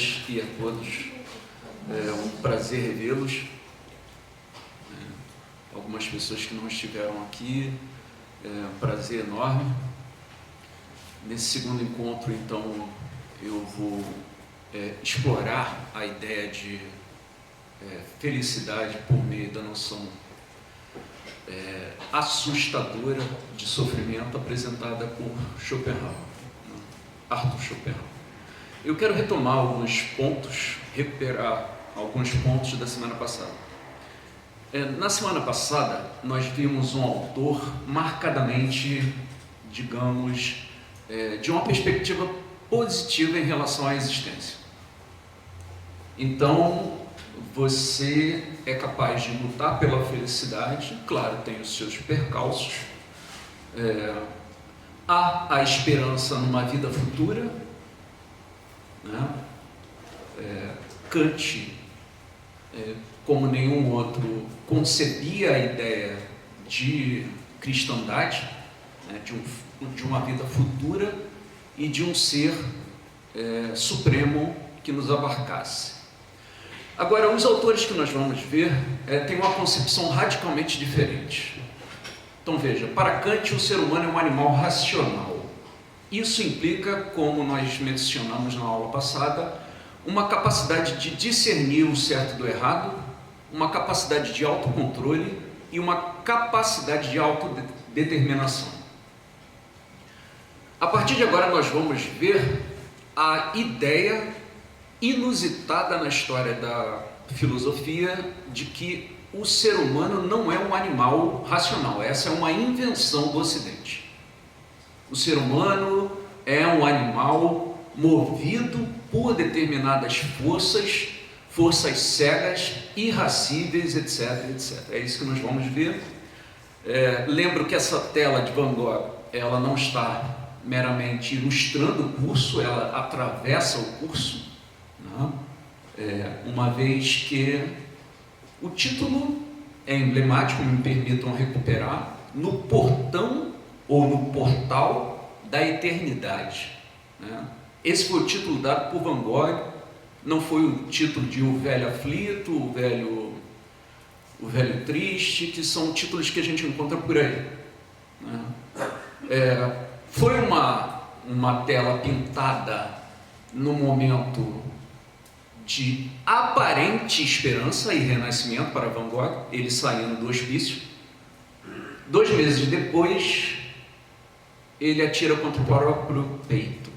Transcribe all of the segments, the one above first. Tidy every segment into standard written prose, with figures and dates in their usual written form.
todas e a todos. É um prazer revê-los. Algumas pessoas que não estiveram aqui, é um prazer enorme. Nesse segundo encontro, então, eu vou explorar a ideia de felicidade por meio da noção assustadora de sofrimento apresentada por Schopenhauer, Arthur Schopenhauer. Eu quero retomar alguns pontos, recuperar alguns pontos da semana passada. Na semana passada, nós vimos um autor marcadamente, digamos, de uma perspectiva positiva em relação à existência. Então, você é capaz de lutar pela felicidade, claro, tem os seus percalços, há a esperança numa vida futura, né? Kant, como nenhum outro, concebia a ideia de cristandade, né? de uma vida futura e de um ser supremo que nos abarcasse. Agora, os autores que nós vamos ver têm uma concepção radicalmente diferente. Então veja, para Kant o ser humano é um animal racional. Isso implica, como nós mencionamos na aula passada, uma capacidade de discernir o certo do errado, uma capacidade de autocontrole e uma capacidade de autodeterminação. A partir de agora nós vamos ver a ideia inusitada na história da filosofia de que o ser humano não é um animal racional. Essa é uma invenção do Ocidente. O ser humano é um animal movido por determinadas forças cegas, irracíveis, etc, etc. É isso que nós vamos ver. Lembro que essa tela de Van Gogh, ela não está meramente ilustrando o curso, ela atravessa o curso, né? Uma vez que o título é emblemático, me permitam recuperar, no portão ou no portal da eternidade, né? Esse foi o título dado por Van Gogh, não foi o título de O Velho Aflito, o Velho Triste, que são títulos que a gente encontra por aí, né? Foi uma tela pintada no momento de aparente esperança e renascimento para Van Gogh, ele saindo do hospício. 2 meses depois, ele atira contra o próprio peito.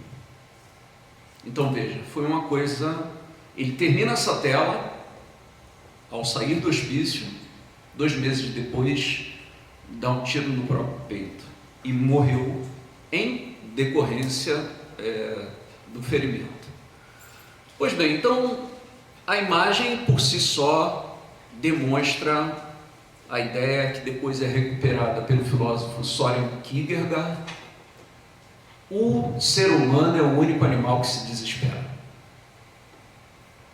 Então veja, foi uma coisa... Ele termina essa tela, ao sair do hospício, 2 meses depois, dá um tiro no próprio peito e morreu em decorrência do ferimento. Pois bem, então a imagem por si só demonstra a ideia que depois é recuperada pelo filósofo Søren Kierkegaard: o ser humano é o único animal que se desespera.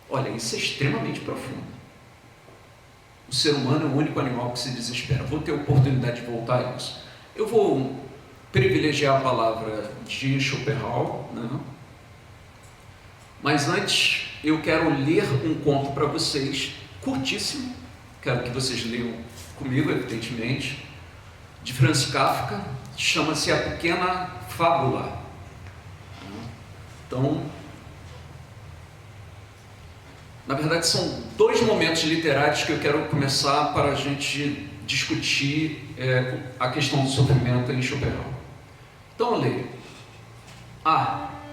Olha, isso é extremamente profundo. O ser humano é o único animal que se desespera. Vou ter oportunidade de voltar a isso. Eu vou privilegiar a palavra de Schopenhauer, né? Mas antes eu quero ler um conto para vocês, curtíssimo, quero que vocês leiam comigo, evidentemente, de Franz Kafka, chama-se A Pequena Fábula. Então, na verdade são 2 momentos literários que eu quero começar para a gente discutir a questão do sofrimento em Schopenhauer. Então eu leio.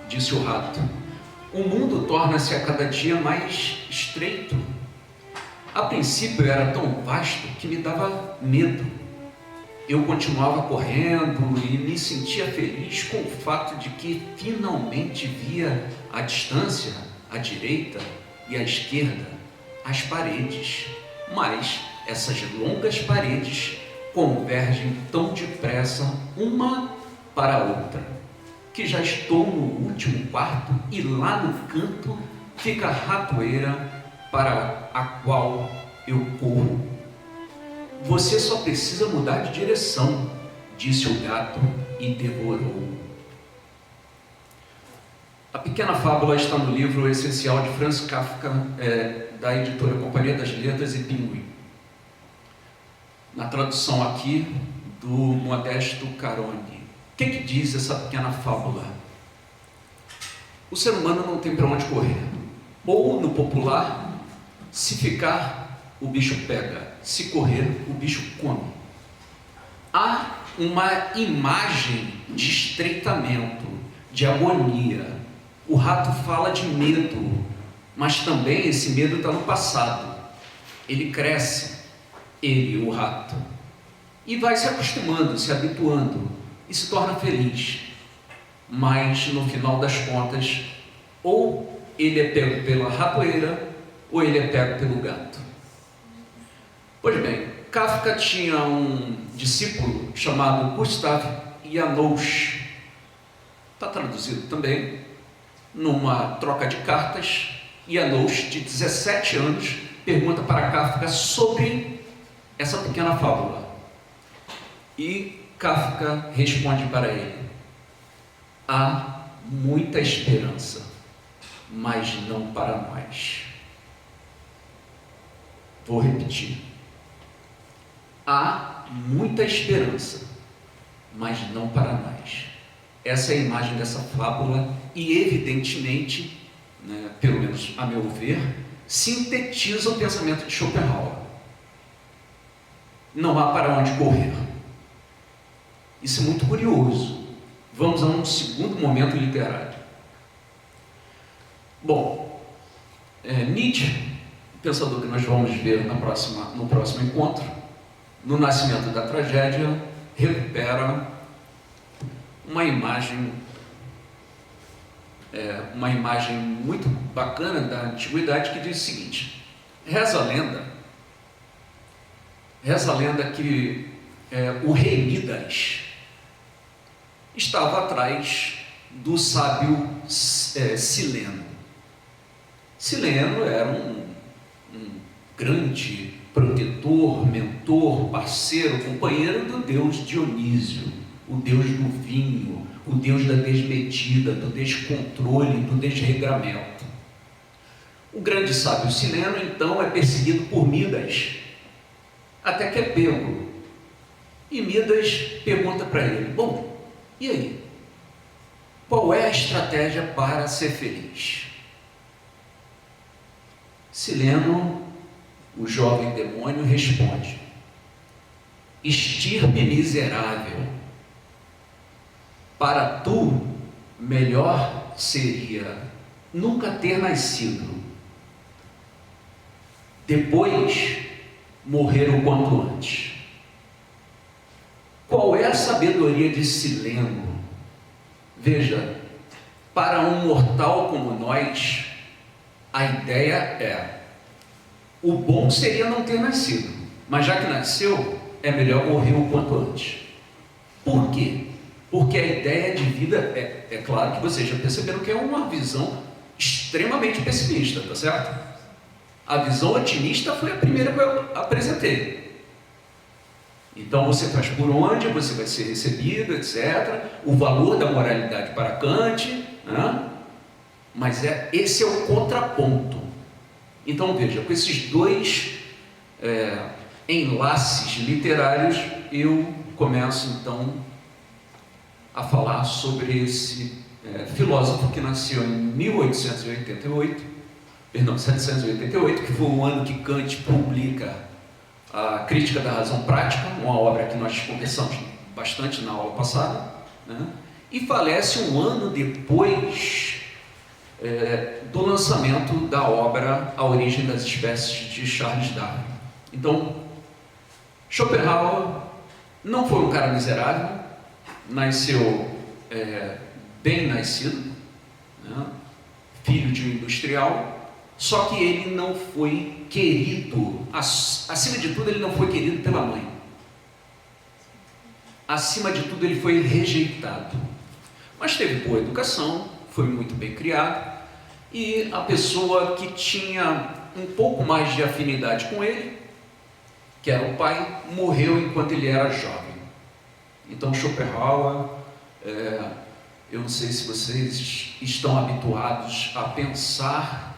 Disse o rato, o mundo torna-se a cada dia mais estreito. A princípio era tão vasto que me dava medo. Eu continuava correndo e me sentia feliz com o fato de que finalmente via à distância, à direita e à esquerda, as paredes. Mas essas longas paredes convergem tão depressa uma para a outra, que já estou no último quarto e lá no canto fica a ratoeira para a qual eu corro. Você só precisa mudar de direção, disse o gato e devorou. A pequena fábula está no livro Essencial de Franz Kafka, da editora Companhia das Letras e Pinguim. Na tradução aqui do Modesto Carone. O que diz essa pequena fábula? O ser humano não tem para onde correr. Ou, no popular, se ficar, o bicho pega. Se correr, o bicho come. Há uma imagem de estreitamento, de agonia. O rato fala de medo, mas também esse medo está no passado. Ele cresce, ele, o rato, e vai se acostumando, se habituando, e se torna feliz. Mas, no final das contas, ou ele é pego pela ratoeira, ou ele é pego pelo gato. Pois bem, Kafka tinha um discípulo chamado Gustav Janousch. Está traduzido também. Numa troca de cartas, Janousch, de 17 anos, pergunta para Kafka sobre essa pequena fábula. E Kafka responde para ele: há muita esperança, mas não para nós. Vou repetir. Há muita esperança, mas não para nós. Essa é a imagem dessa fábula e, evidentemente, pelo menos a meu ver, sintetiza o pensamento de Schopenhauer. Não há para onde correr. Isso é muito curioso. Vamos a um segundo momento literário. Bom, Nietzsche, pensador que nós vamos ver no próximo encontro, no Nascimento da Tragédia, recupera uma imagem muito bacana da antiguidade que diz o seguinte: reza a lenda que o rei Midas estava atrás do sábio Sileno. Sileno era um grande protetor, mentor, parceiro, companheiro do deus Dionísio, o deus do vinho, o deus da desmedida, do descontrole, do desregramento. O grande sábio Sileno, então, é perseguido por Midas, até que é pego. E Midas pergunta para ele: bom, e aí? Qual é a estratégia para ser feliz? Sileno, o jovem demônio, responde: estirpe miserável, para tu melhor seria nunca ter nascido, depois morrer o quanto antes. Qual é a sabedoria de Sileno? Veja, para um mortal como nós, a ideia é: o bom seria não ter nascido, mas já que nasceu, é melhor morrer o quanto antes. Por quê? Porque a ideia de vida, é claro que vocês já perceberam que é uma visão extremamente pessimista, tá certo? A visão otimista foi a primeira que eu apresentei. Então você faz por onde você vai ser recebido, etc. O valor da moralidade para Kant, mas esse é o contraponto. Então veja, com esses dois enlaces literários, eu começo então a falar sobre esse filósofo que nasceu em 788, que foi o ano que Kant publica a Crítica da Razão Prática, uma obra que nós conversamos bastante na aula passada, e falece um ano depois do lançamento da obra A Origem das Espécies, de Charles Darwin. Então, Schopenhauer não foi um cara miserável, nasceu bem nascido, filho de um industrial, só que ele não foi querido, acima de tudo ele não foi querido pela mãe, acima de tudo ele foi rejeitado, mas teve boa educação, foi muito bem criado, e a pessoa que tinha um pouco mais de afinidade com ele, que era o pai, morreu enquanto ele era jovem. Então Schopenhauer Eu não sei se vocês estão habituados a pensar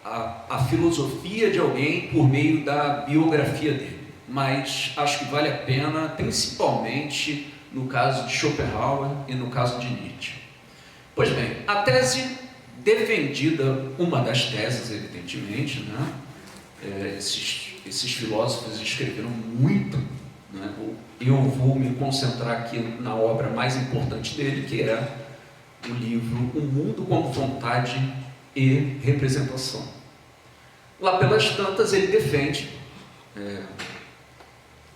a filosofia de alguém por meio da biografia dele, mas acho que vale a pena, principalmente no caso de Schopenhauer e no caso de Nietzsche. Pois bem, a tese defendida, uma das teses, evidentemente, né? Esses filósofos escreveram muito, né? Eu vou me concentrar aqui na obra mais importante dele, que é o livro O Mundo como Vontade e Representação. Lá pelas tantas ele defende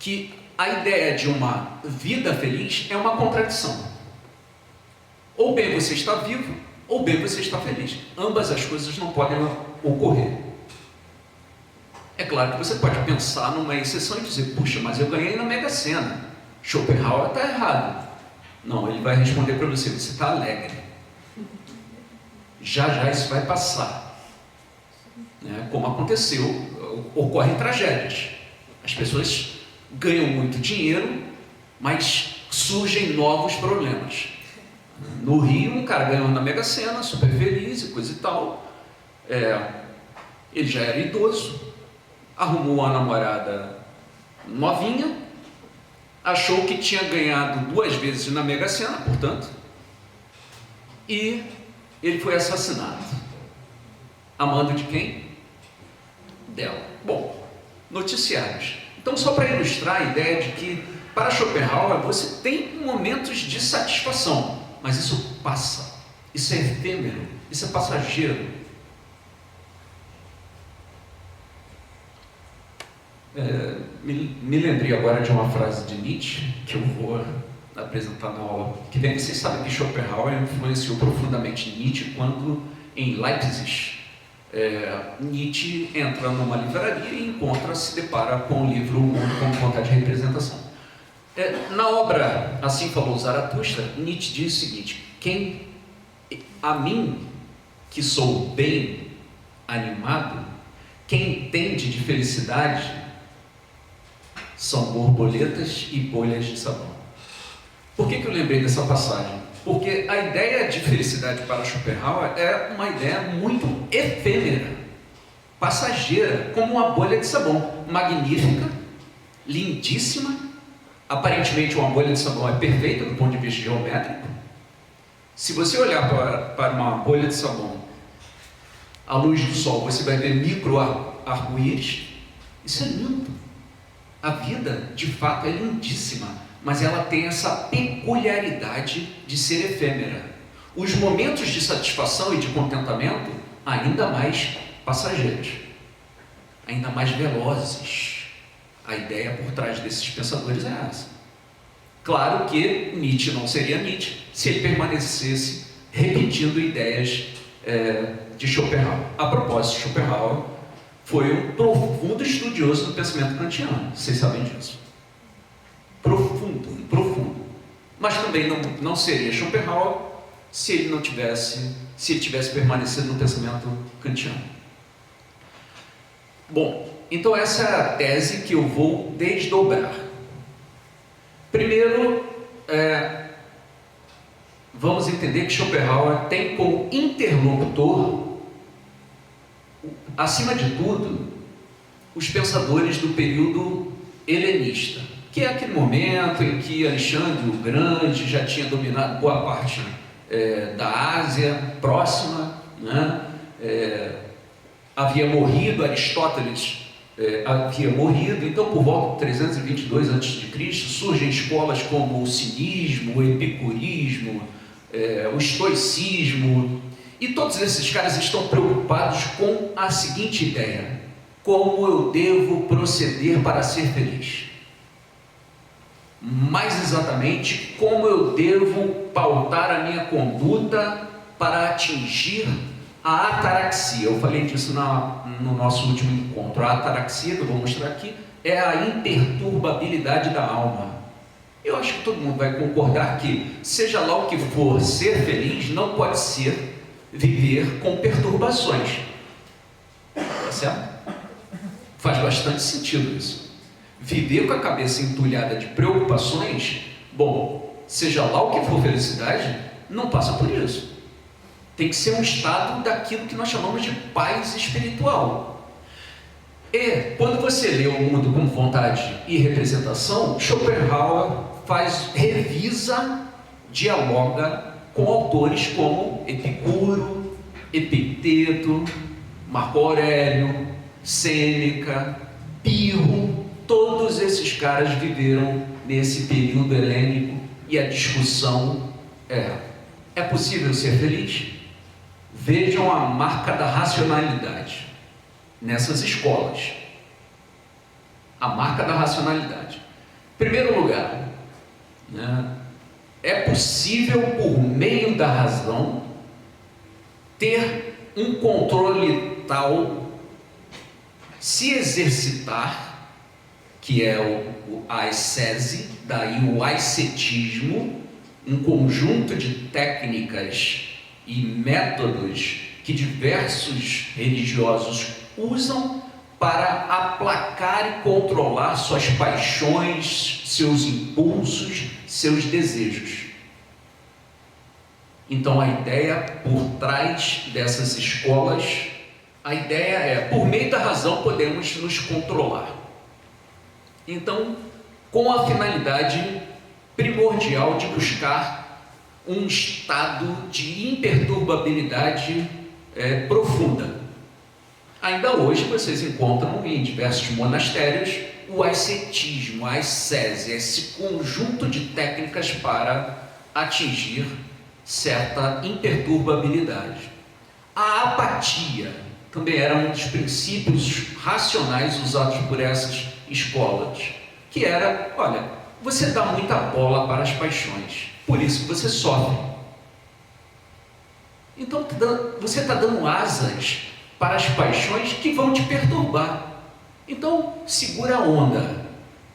que a ideia de uma vida feliz é uma contradição. Ou bem você está vivo, ou bem você está feliz. Ambas as coisas não podem ocorrer. É claro que você pode pensar numa exceção e dizer, puxa, mas eu ganhei na Mega Sena. Schopenhauer está errado. Não, ele vai responder para você, você está alegre. Já já isso vai passar. Né? Como aconteceu, ocorrem tragédias. As pessoas ganham muito dinheiro, mas surgem novos problemas. No Rio, um cara ganhou na Mega Sena, super feliz e coisa e tal. Ele já era idoso, arrumou uma namorada novinha, achou que tinha ganhado 2 vezes na Mega Sena, portanto, e ele foi assassinado. A mando de quem? Dela. Bom, noticiários. Então, só para ilustrar a ideia de que, para Schopenhauer, você tem momentos de satisfação, mas isso passa, isso é efêmero, isso é passageiro. Me lembrei agora de uma frase de Nietzsche, que eu vou apresentar na aula, que bem, vocês sabem que Schopenhauer influenciou profundamente Nietzsche quando, em Leipzig, Nietzsche entra numa livraria e se depara com o livro O Mundo como Vontade de Representação. Na obra Assim Falou Zaratustra, Nietzsche diz o seguinte: a mim, que sou bem animado, quem entende de felicidade são borboletas e bolhas de sabão. Por que eu lembrei dessa passagem? Porque a ideia de felicidade para Schopenhauer é uma ideia muito efêmera, passageira, como uma bolha de sabão, magnífica, lindíssima. Aparentemente uma bolha de sabão é perfeita do ponto de vista geométrico. Se você olhar para uma bolha de sabão à luz do sol, você vai ver micro arco-íris. Isso é lindo. A vida, de fato, é lindíssima, mas ela tem essa peculiaridade de ser efêmera. Os momentos de satisfação e de contentamento, ainda mais passageiros, ainda mais velozes. A ideia por trás desses pensadores é essa. Claro que Nietzsche não seria Nietzsche se ele permanecesse repetindo ideias de Schopenhauer. A propósito, Schopenhauer foi um profundo estudioso do pensamento kantiano, vocês sabem disso. Profundo. Mas também não seria Schopenhauer se ele tivesse permanecido no pensamento kantiano. Bom, então essa é a tese que eu vou desdobrar. Primeiro, vamos entender que Schopenhauer tem como interlocutor, acima de tudo, os pensadores do período helenista, que é aquele momento em que Alexandre o Grande já tinha dominado boa parte da Ásia próxima, né? Havia morrido, Aristóteles havia morrido, então por volta de 322 a.C. surgem escolas como o cinismo, o epicurismo, o estoicismo, e todos esses caras estão preocupados com a seguinte ideia: como eu devo proceder para ser feliz? Mais exatamente, como eu devo pautar a minha conduta para atingir a ataraxia. Eu falei disso no nosso último encontro. A ataraxia, que eu vou mostrar aqui, é a imperturbabilidade da alma. Eu acho que todo mundo vai concordar que, seja lá o que for, ser feliz não pode ser viver com perturbações. Tá certo? Faz bastante sentido isso. Viver com a cabeça entulhada de preocupações, bom, seja lá o que for felicidade, não passa por isso. Tem que ser um estado daquilo que nós chamamos de paz espiritual. E quando você lê O Mundo com Vontade e Representação, Schopenhauer revisa, dialoga com autores como Epicuro, Epicteto, Marco Aurélio, Sêneca, Pirro. Todos esses caras viveram nesse período helênico e a discussão é possível ser feliz? Vejam a marca da racionalidade nessas escolas. A marca da racionalidade. Em primeiro lugar, é possível, por meio da razão, ter um controle tal, se exercitar, que é a ascese, daí o ascetismo, um conjunto de técnicas e métodos que diversos religiosos usam para aplacar e controlar suas paixões, seus impulsos, seus desejos. Então a ideia por trás dessas escolas, a ideia é, por meio da razão podemos nos controlar. Então, com a finalidade primordial de buscar um estado de imperturbabilidade profunda. Ainda hoje vocês encontram em diversos monastérios o ascetismo, a ascese, esse conjunto de técnicas para atingir certa imperturbabilidade. A apatia também era um dos princípios racionais usados por essas escolas, que era, olha, você dá muita bola para as paixões, por isso que você sofre. Então você está dando asas para as paixões que vão te perturbar. Então segura a onda.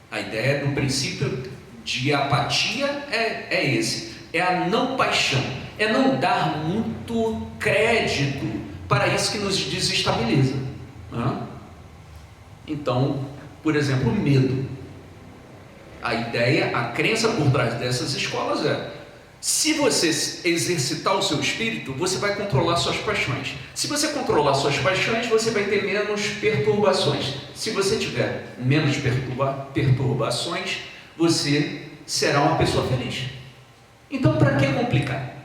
A ideia do princípio de apatia é esse, é a não paixão, é não dar muito crédito para isso que nos desestabiliza. Então, por exemplo, o medo. A ideia, a crença por trás dessas escolas é: se você exercitar o seu espírito, você vai controlar suas paixões. Se você controlar suas paixões, você vai ter menos perturbações. Se você tiver menos perturbações, você será uma pessoa feliz. Então, para que complicar?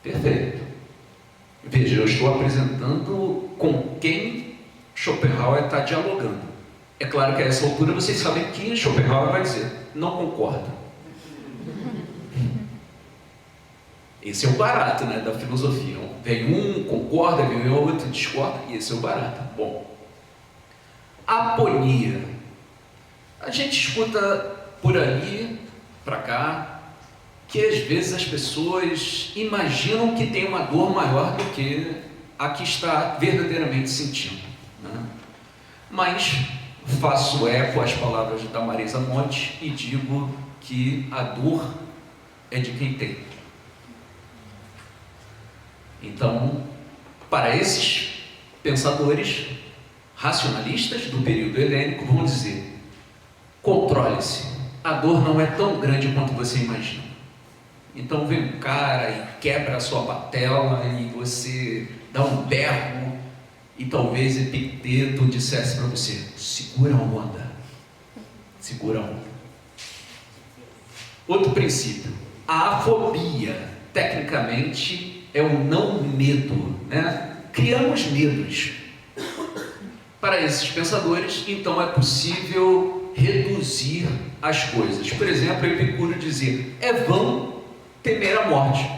Perfeito. Veja, eu estou apresentando com quem Schopenhauer está dialogando. É claro que a essa altura vocês sabem que Schopenhauer vai dizer: não concorda. Esse é o barato, da filosofia. Vem um, concorda, vem outro, discorda, e esse é o barato. Bom, aponia. A gente escuta por ali, para cá, que às vezes as pessoas imaginam que tem uma dor maior do que a que está verdadeiramente sentindo. Mas faço eco às palavras da Marisa Monte e digo que a dor é de quem tem. Então, para esses pensadores racionalistas do período helênico, vão dizer: controle-se, a dor não é tão grande quanto você imagina. Então vem um cara e quebra a sua patela e você dá um berro, e talvez Epicteto dissesse para você: segura a onda, segura a onda. Outro princípio, a afobia, tecnicamente, é o não medo, Criamos medos. Para esses pensadores, então, é possível reduzir as coisas. Por exemplo, Epicuro dizia: é vão temer a morte,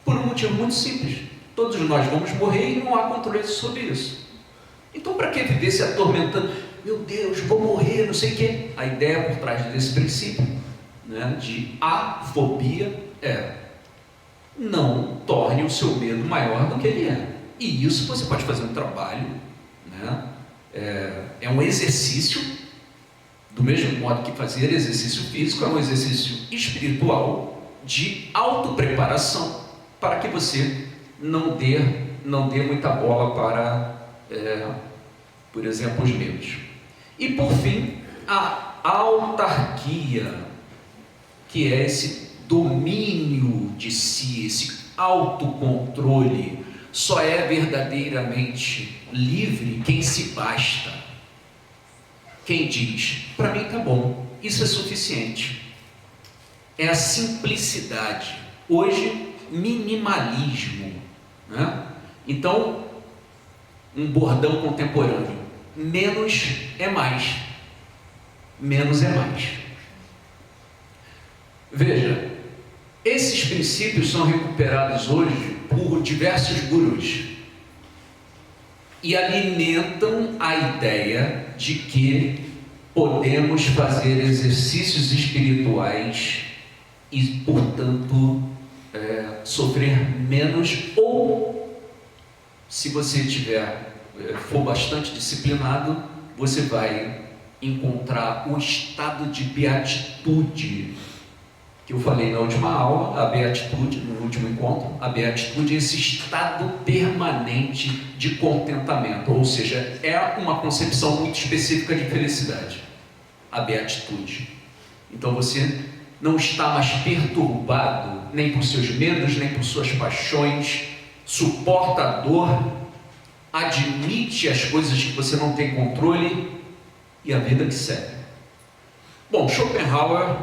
por um motivo muito simples: todos nós vamos morrer e não há controle sobre isso. Então, para que viver se atormentando? Meu Deus, vou morrer, não sei o quê. A ideia por trás desse princípio, de afobia, é: não torne o seu medo maior do que ele é. E isso você pode fazer um trabalho, é um exercício, do mesmo modo que fazer exercício físico é um exercício espiritual de autopreparação, para que você não dê muita bola para, por exemplo, os medos. E por fim, a autarquia, que é esse domínio de si, esse autocontrole. Só é verdadeiramente livre quem se basta, quem diz, para mim tá bom, isso é suficiente. É a simplicidade, hoje minimalismo, né? Então, um bordão contemporâneo, menos é mais, menos é mais. Veja, esses princípios são recuperados hoje por diversos gurus e alimentam a ideia de que podemos fazer exercícios espirituais e, portanto, sofrer menos, ou, se você for bastante disciplinado, você vai encontrar o estado de beatitude, que eu falei na última aula. A beatitude, no último encontro, a beatitude é esse estado permanente de contentamento, ou seja, é uma concepção muito específica de felicidade, a beatitude. Então você não está mais perturbado nem por seus medos, nem por suas paixões, suporta a dor, admite as coisas que você não tem controle e a vida que segue. Bom, Schopenhauer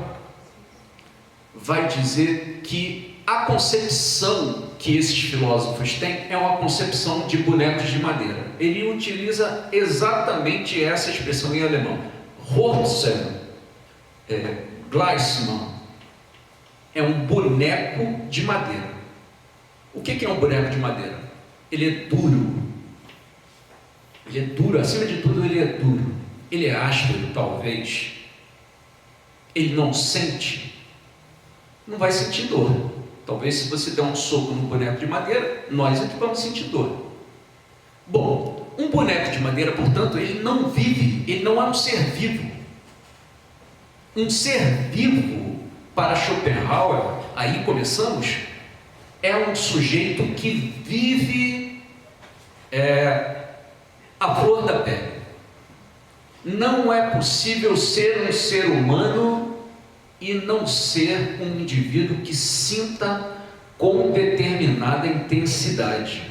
vai dizer que a concepção que esses filósofos têm é uma concepção de bonecos de madeira. Ele utiliza exatamente essa expressão em alemão. Holzen, Gleismann, é um boneco de madeira. O que é um boneco de madeira? Ele é duro. Ele é duro, acima de tudo ele é duro. Ele é áspero, talvez. Ele não sente. Não vai sentir dor. Talvez se você der um soco no boneco de madeira, nós é que vamos sentir dor. Bom, um boneco de madeira, portanto, ele não vive, ele não é um ser vivo. Um ser vivo, para Schopenhauer, aí começamos, é um sujeito que vive a flor da pele. Não é possível ser um ser humano e não ser um indivíduo que sinta com determinada intensidade.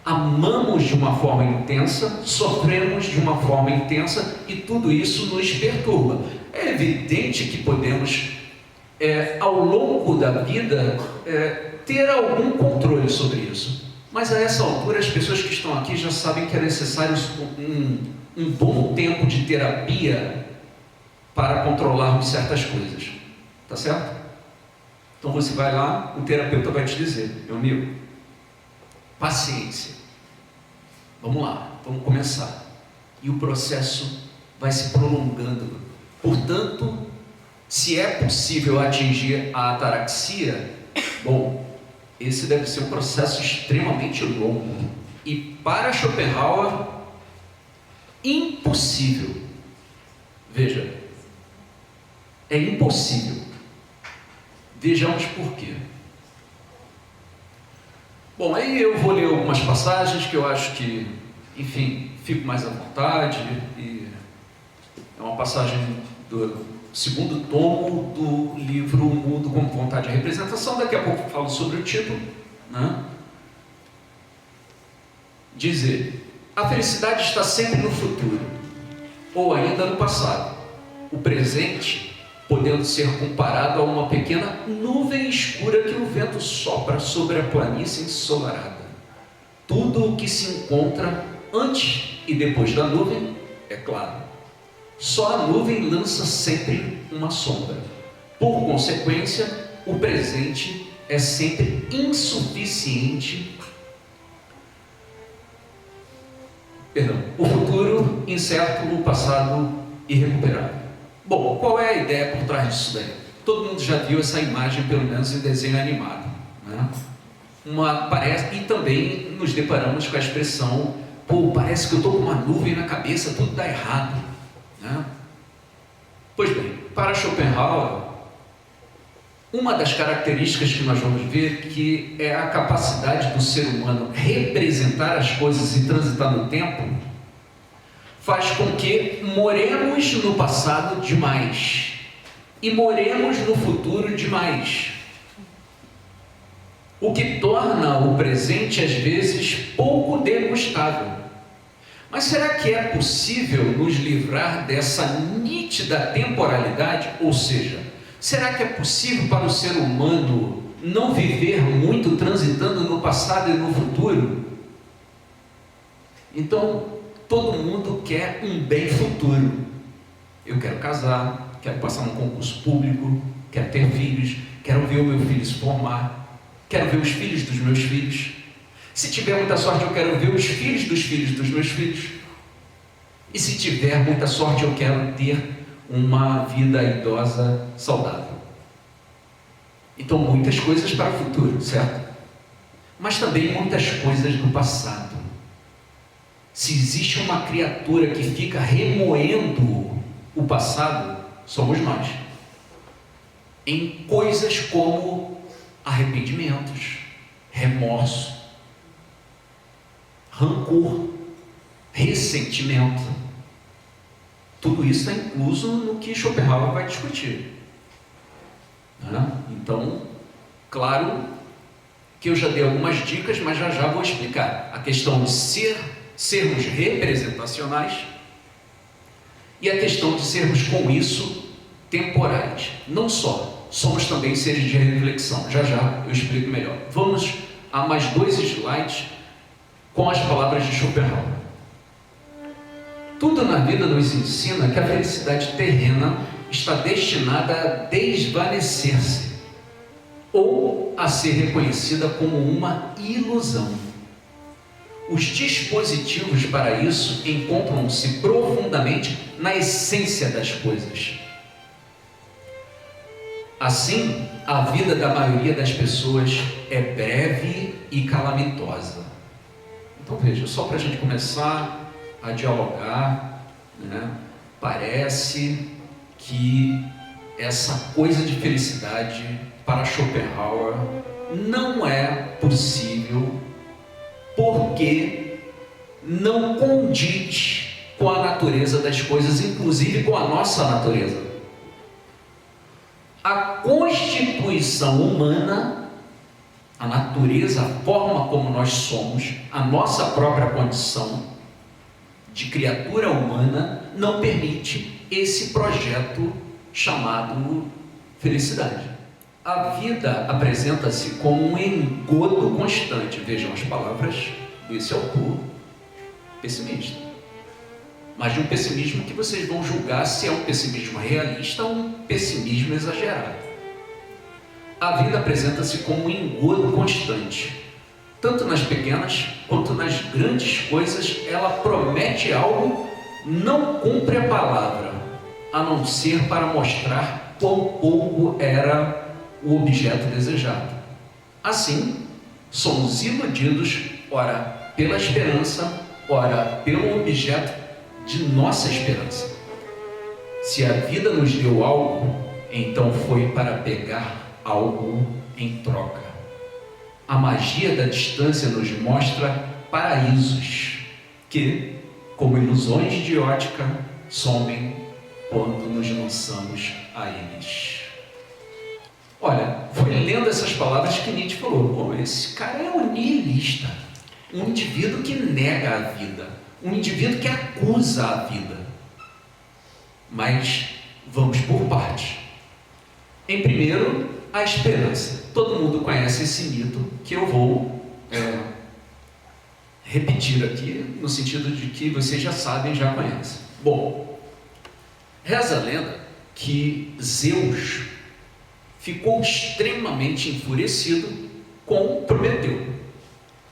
Amamos de uma forma intensa, sofremos de uma forma intensa e tudo isso nos perturba. É evidente que podemos, ao longo da vida, ter algum controle sobre isso. Mas a essa altura, as pessoas que estão aqui já sabem que é necessário um bom tempo de terapia para controlarmos certas coisas. Tá certo? Então você vai lá, o terapeuta vai te dizer, meu amigo, paciência. Vamos lá, vamos começar. E o processo vai se prolongando. Portanto, se é possível atingir a ataraxia, bom, esse deve ser um processo extremamente longo. E para Schopenhauer, impossível. Veja, é impossível. Vejamos por quê. Bom, aí eu vou ler algumas passagens que eu acho que, enfim, fico mais à vontade. E é uma passagem do segundo tomo do livro O Mundo como Vontade e Representação. Daqui a pouco eu falo sobre o título, né? Diz ele: a felicidade está sempre no futuro, ou ainda no passado. O presente podendo ser comparado a uma pequena nuvem escura que o vento sopra sobre a planície ensolarada. Tudo o que se encontra antes e depois da nuvem é claro. Só a nuvem lança sempre uma sombra. Por consequência, o presente é sempre insuficiente. O futuro incerto, o passado irrecuperável. Bom, qual é a ideia por trás disso daí? Todo mundo já viu essa imagem, pelo menos em desenho animado, né? E também nos deparamos com a expressão, pô, parece que eu estou com uma nuvem na cabeça, tudo dá errado, né? Pois bem, para Schopenhauer, uma das características que nós vamos ver que é a capacidade do ser humano representar as coisas e transitar no tempo, faz com que moremos no passado demais e moremos no futuro demais, o que torna o presente às vezes pouco degustável. Mas será que é possível nos livrar dessa nítida temporalidade? Ou seja, será que é possível para o ser humano não viver muito transitando no passado e no futuro? Então, todo mundo quer um bem futuro. Eu quero casar, quero passar num concurso público, quero ter filhos, quero ver o meu filho se formar, quero ver os filhos dos meus filhos. Se tiver muita sorte, eu quero ver os filhos dos meus filhos. E se tiver muita sorte, eu quero ter uma vida idosa saudável. Então, muitas coisas para o futuro, certo? Mas também muitas coisas do passado. Se existe uma criatura que fica remoendo o passado, somos nós. Em coisas como arrependimentos, remorso, rancor, ressentimento. Tudo isso está incluso no que Schopenhauer vai discutir. Então, claro que eu já dei algumas dicas, mas já vou explicar. A questão de sermos representacionais e a questão de sermos, com isso, temporais. Não só, somos também seres de reflexão. Já eu explico melhor. Vamos a mais 2 slides com as palavras de Schopenhauer. Tudo na vida nos ensina que a felicidade terrena está destinada a desvanecer-se ou a ser reconhecida como uma ilusão. Os dispositivos para isso encontram-se profundamente na essência das coisas. Assim, a vida da maioria das pessoas é breve e calamitosa. Então veja, só para a gente começar a dialogar, parece que essa coisa de felicidade para Schopenhauer não é possível, porque não condiz com a natureza das coisas, inclusive com a nossa natureza. A constituição humana, a natureza, a forma como nós somos, a nossa própria condição de criatura humana, não permite esse projeto chamado felicidade. A vida apresenta-se como um engodo constante. Vejam as palavras desse autor pessimista. Mas de um pessimismo que vocês vão julgar se é um pessimismo realista ou um pessimismo exagerado. A vida apresenta-se como um engodo constante. Tanto nas pequenas quanto nas grandes coisas, ela promete algo, não cumpre a palavra, a não ser para mostrar quão pouco era o objeto desejado. Assim, somos iludidos, ora pela esperança, ora pelo objeto de nossa esperança. Se a vida nos deu algo, então foi para pegar algo em troca. A magia da distância nos mostra paraísos que, como ilusões de ótica, somem quando nos lançamos a eles. Olha, foi lendo essas palavras que Nietzsche falou: pô, esse cara é um nihilista, um indivíduo que nega a vida, um indivíduo que acusa a vida. Mas vamos por partes. Em primeiro, a esperança. Todo mundo conhece esse mito que eu vou repetir aqui, no sentido de que vocês já sabem, já conhecem. Bom, reza a lenda que Zeus ficou extremamente enfurecido com Prometeu.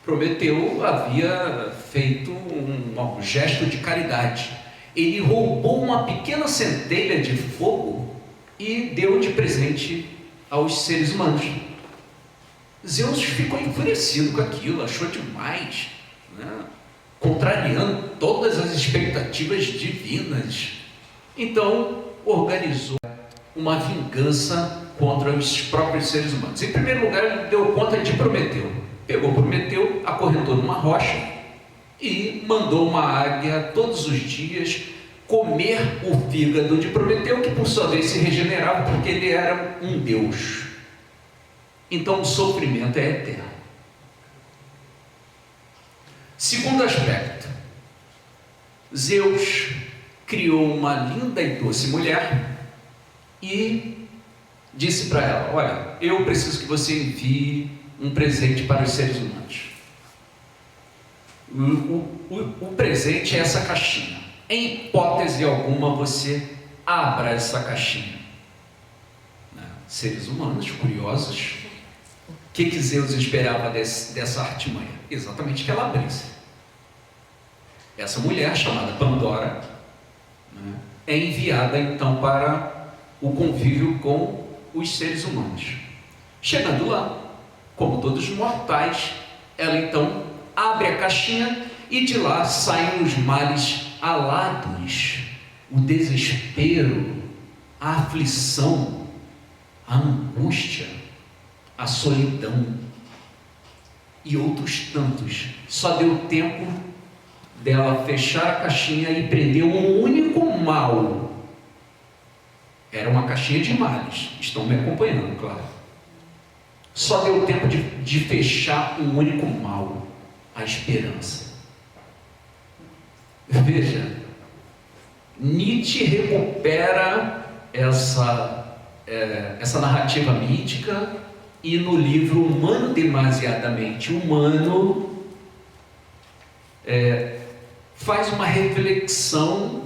Prometeu havia feito um gesto de caridade. Ele roubou uma pequena centelha de fogo e deu de presente aos seres humanos. Zeus ficou enfurecido com aquilo, achou demais, contrariando todas as expectativas divinas. Então, organizou uma vingança contra os próprios seres humanos. Em primeiro lugar, ele deu conta de Prometeu. Pegou Prometeu, acorrentou numa rocha e mandou uma águia todos os dias comer o fígado de Prometeu, que por sua vez se regenerava porque ele era um deus. Então o sofrimento é eterno. Segundo aspecto, Zeus criou uma linda e doce mulher e disse para ela: olha, eu preciso que você envie um presente para os seres humanos. O presente é essa caixinha. Em hipótese alguma você abra essa caixinha. Seres humanos curiosos, o que Zeus esperava dessa artimanha? Exatamente que ela abrisse. Essa mulher, chamada Pandora, é enviada então para o convívio com os seres humanos. Chegando lá, como todos os mortais, ela então abre a caixinha e de lá saem os males alados, o desespero, a aflição, a angústia, a solidão e outros tantos. Só deu tempo dela fechar a caixinha e prender um único mal. Era uma caixinha de males, estão me acompanhando, claro. Só deu tempo de fechar um único mal, a esperança. Veja, Nietzsche recupera essa narrativa mítica e no livro Humano Demasiadamente Humano faz uma reflexão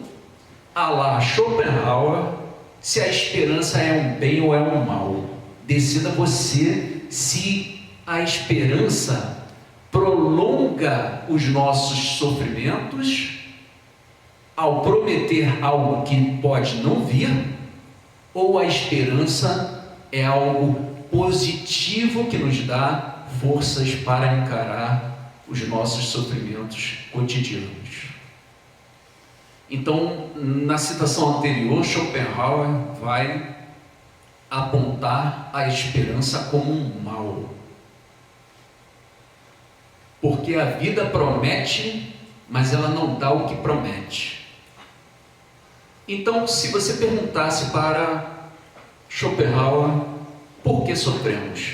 à la Schopenhauer, se a esperança é um bem ou é um mal. Decida você se a esperança prolonga os nossos sofrimentos ao prometer algo que pode não vir, ou a esperança é algo positivo que nos dá forças para encarar os nossos sofrimentos cotidianos. Então, na citação anterior, Schopenhauer vai apontar a esperança como um mal, porque a vida promete, mas ela não dá o que promete. Então, se você perguntasse para Schopenhauer por que sofremos,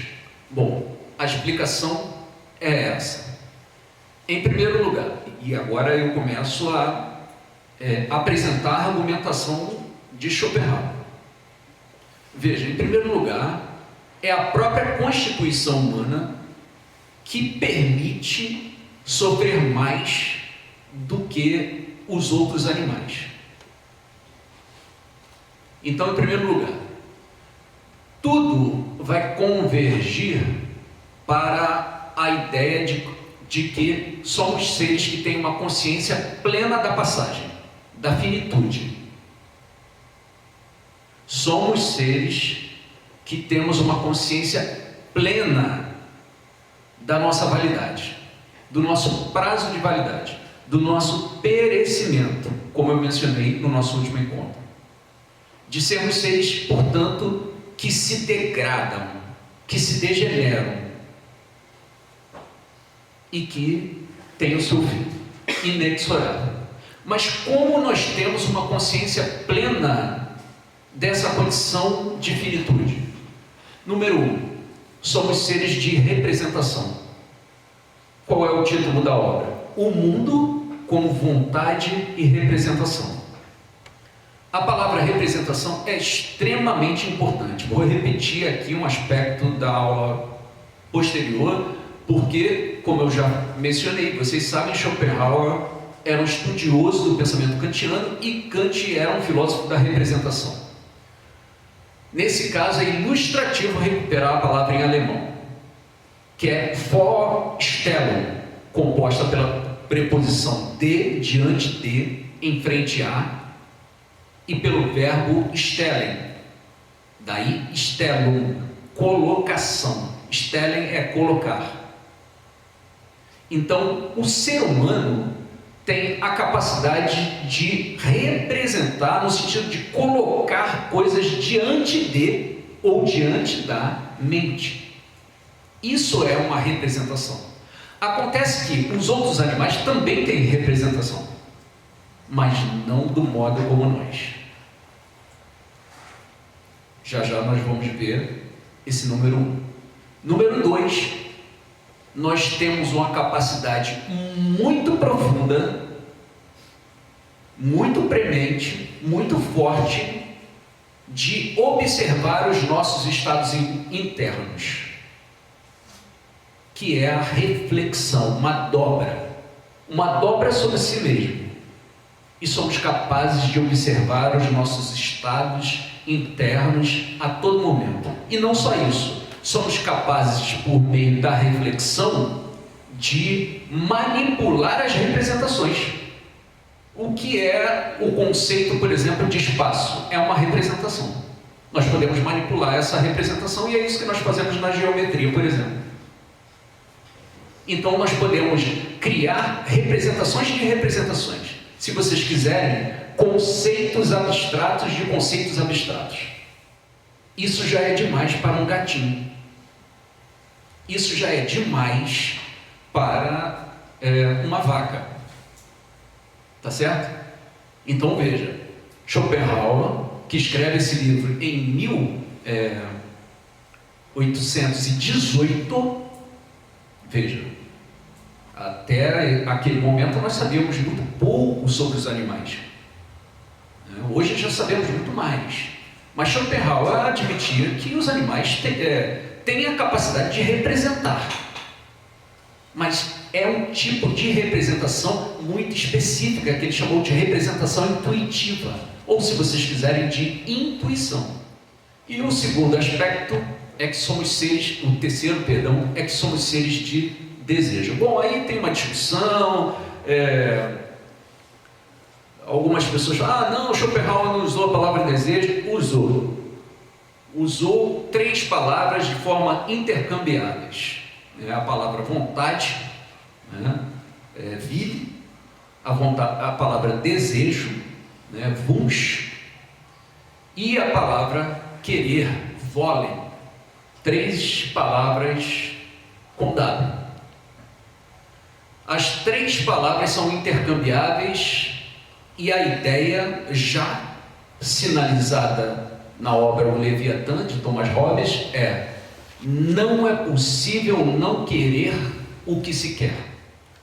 bom, a explicação é essa. Em primeiro lugar, e agora eu começo a apresentar a argumentação de Schopenhauer. Veja, em primeiro lugar, é a própria constituição humana que permite sofrer mais do que os outros animais. Então, em primeiro lugar, tudo vai convergir para a ideia de que somos seres que têm uma consciência plena da passagem, da finitude. Somos seres que temos uma consciência plena da nossa validade, do nosso prazo de validade, do nosso perecimento, como eu mencionei no nosso último encontro. De sermos seres, portanto, que se degradam, que se degeneram e que têm o seu fim inexorável. Mas como nós temos uma consciência plena dessa condição de finitude? Número 1, somos seres de representação. Qual é o título da obra? O mundo como vontade e representação. A palavra representação é extremamente importante. Vou repetir aqui um aspecto da aula posterior, porque, como eu já mencionei, vocês sabem, Schopenhauer era um estudioso do pensamento kantiano e Kant era um filósofo da representação. Nesse caso é ilustrativo recuperar a palavra em alemão, que é Vorstellung, composta pela preposição de, diante de, em frente a, e pelo verbo stellen, daí stellung, colocação. Stellen é colocar. Então, o ser humano tem a capacidade de representar, no sentido de colocar coisas diante de ou diante da mente. Isso é uma representação. Acontece que os outros animais também têm representação. mas não do modo como nós. Já já nós vamos ver esse número 1. Número 2, nós temos uma capacidade muito profunda, muito premente, muito forte, de observar os nossos estados internos, que é a reflexão, uma dobra sobre si mesmo. E somos capazes de observar os nossos estados internos a todo momento. E não só isso, somos capazes, por meio da reflexão, de manipular as representações. O que é o conceito, por exemplo, de espaço? É uma representação. Nós podemos manipular essa representação e é isso que nós fazemos na geometria, por exemplo. Então nós podemos criar representações de representações. Se vocês quiserem, conceitos abstratos de conceitos abstratos. Isso já é demais para um gatinho. Isso já é demais para uma vaca. Tá certo? Então veja, Schopenhauer, que escreve esse livro em 1818, veja, até aquele momento nós sabíamos muito pouco sobre os animais. Hoje já sabemos muito mais. Mas Schopenhauer admitia que os animais têm a capacidade de representar. Mas é um tipo de representação muito específica, que ele chamou de representação intuitiva, ou, se vocês quiserem, de intuição. E o segundo aspecto é que somos seres, o terceiro, perdão, é que somos seres de desejo. Bom, aí tem uma discussão, algumas pessoas falam, não, Schopenhauer não usou a palavra desejo. Usou 3 palavras de forma intercambiáveis. A palavra vontade, Wille, a palavra desejo, Wunsch, e a palavra querer, Wollen. 3 palavras com W. As 3 palavras são intercambiáveis e a ideia já sinalizada na obra O Leviatã, de Thomas Hobbes, não é possível não querer o que se quer.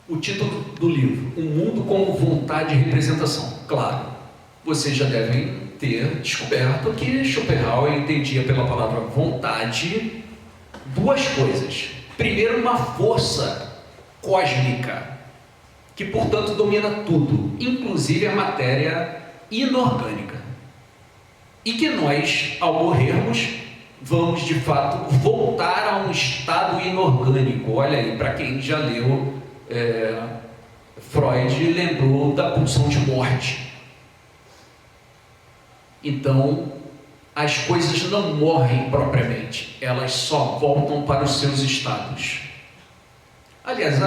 O título do livro, O Mundo como Vontade e Representação. Claro, vocês já devem ter descoberto que Schopenhauer entendia pela palavra vontade 2 coisas. Primeiro, uma força cósmica, que portanto domina tudo, inclusive a matéria inorgânica. E que nós, ao morrermos, vamos de fato voltar a um estado inorgânico. Olha aí, para quem já leu Freud, lembrou da pulsão de morte. Então, as coisas não morrem propriamente, elas só voltam para os seus estados. Aliás,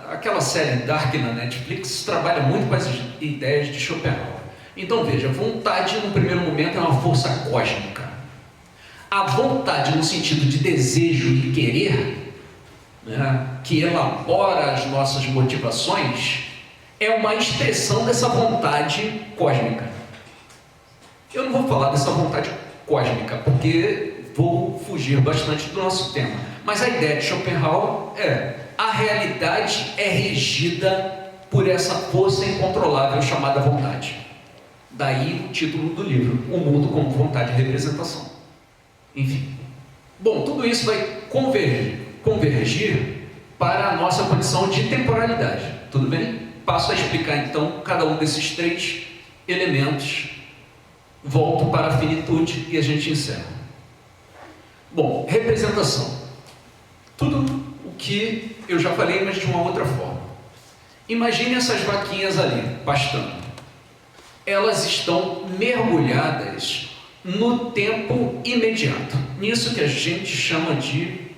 aquela série Dark na Netflix trabalha muito com as ideias de Schopenhauer. Então veja, vontade no primeiro momento é uma força cósmica. A vontade no sentido de desejo e querer, que elabora as nossas motivações, é uma expressão dessa vontade cósmica. Eu não vou falar dessa vontade cósmica, porque vou fugir bastante do nosso tema. Mas a ideia de Schopenhauer a realidade é regida por essa força incontrolável chamada vontade. Daí o título do livro, O Mundo como Vontade e Representação. Enfim. Bom, tudo isso vai convergir para a nossa condição de temporalidade. Tudo bem? Passo a explicar então cada um desses 3 elementos. Volto para a finitude e a gente encerra. Bom, representação. Tudo o que eu já falei, mas de uma outra forma. Imagine essas vaquinhas ali, pastando. Elas estão mergulhadas no tempo imediato, nisso que a gente chama de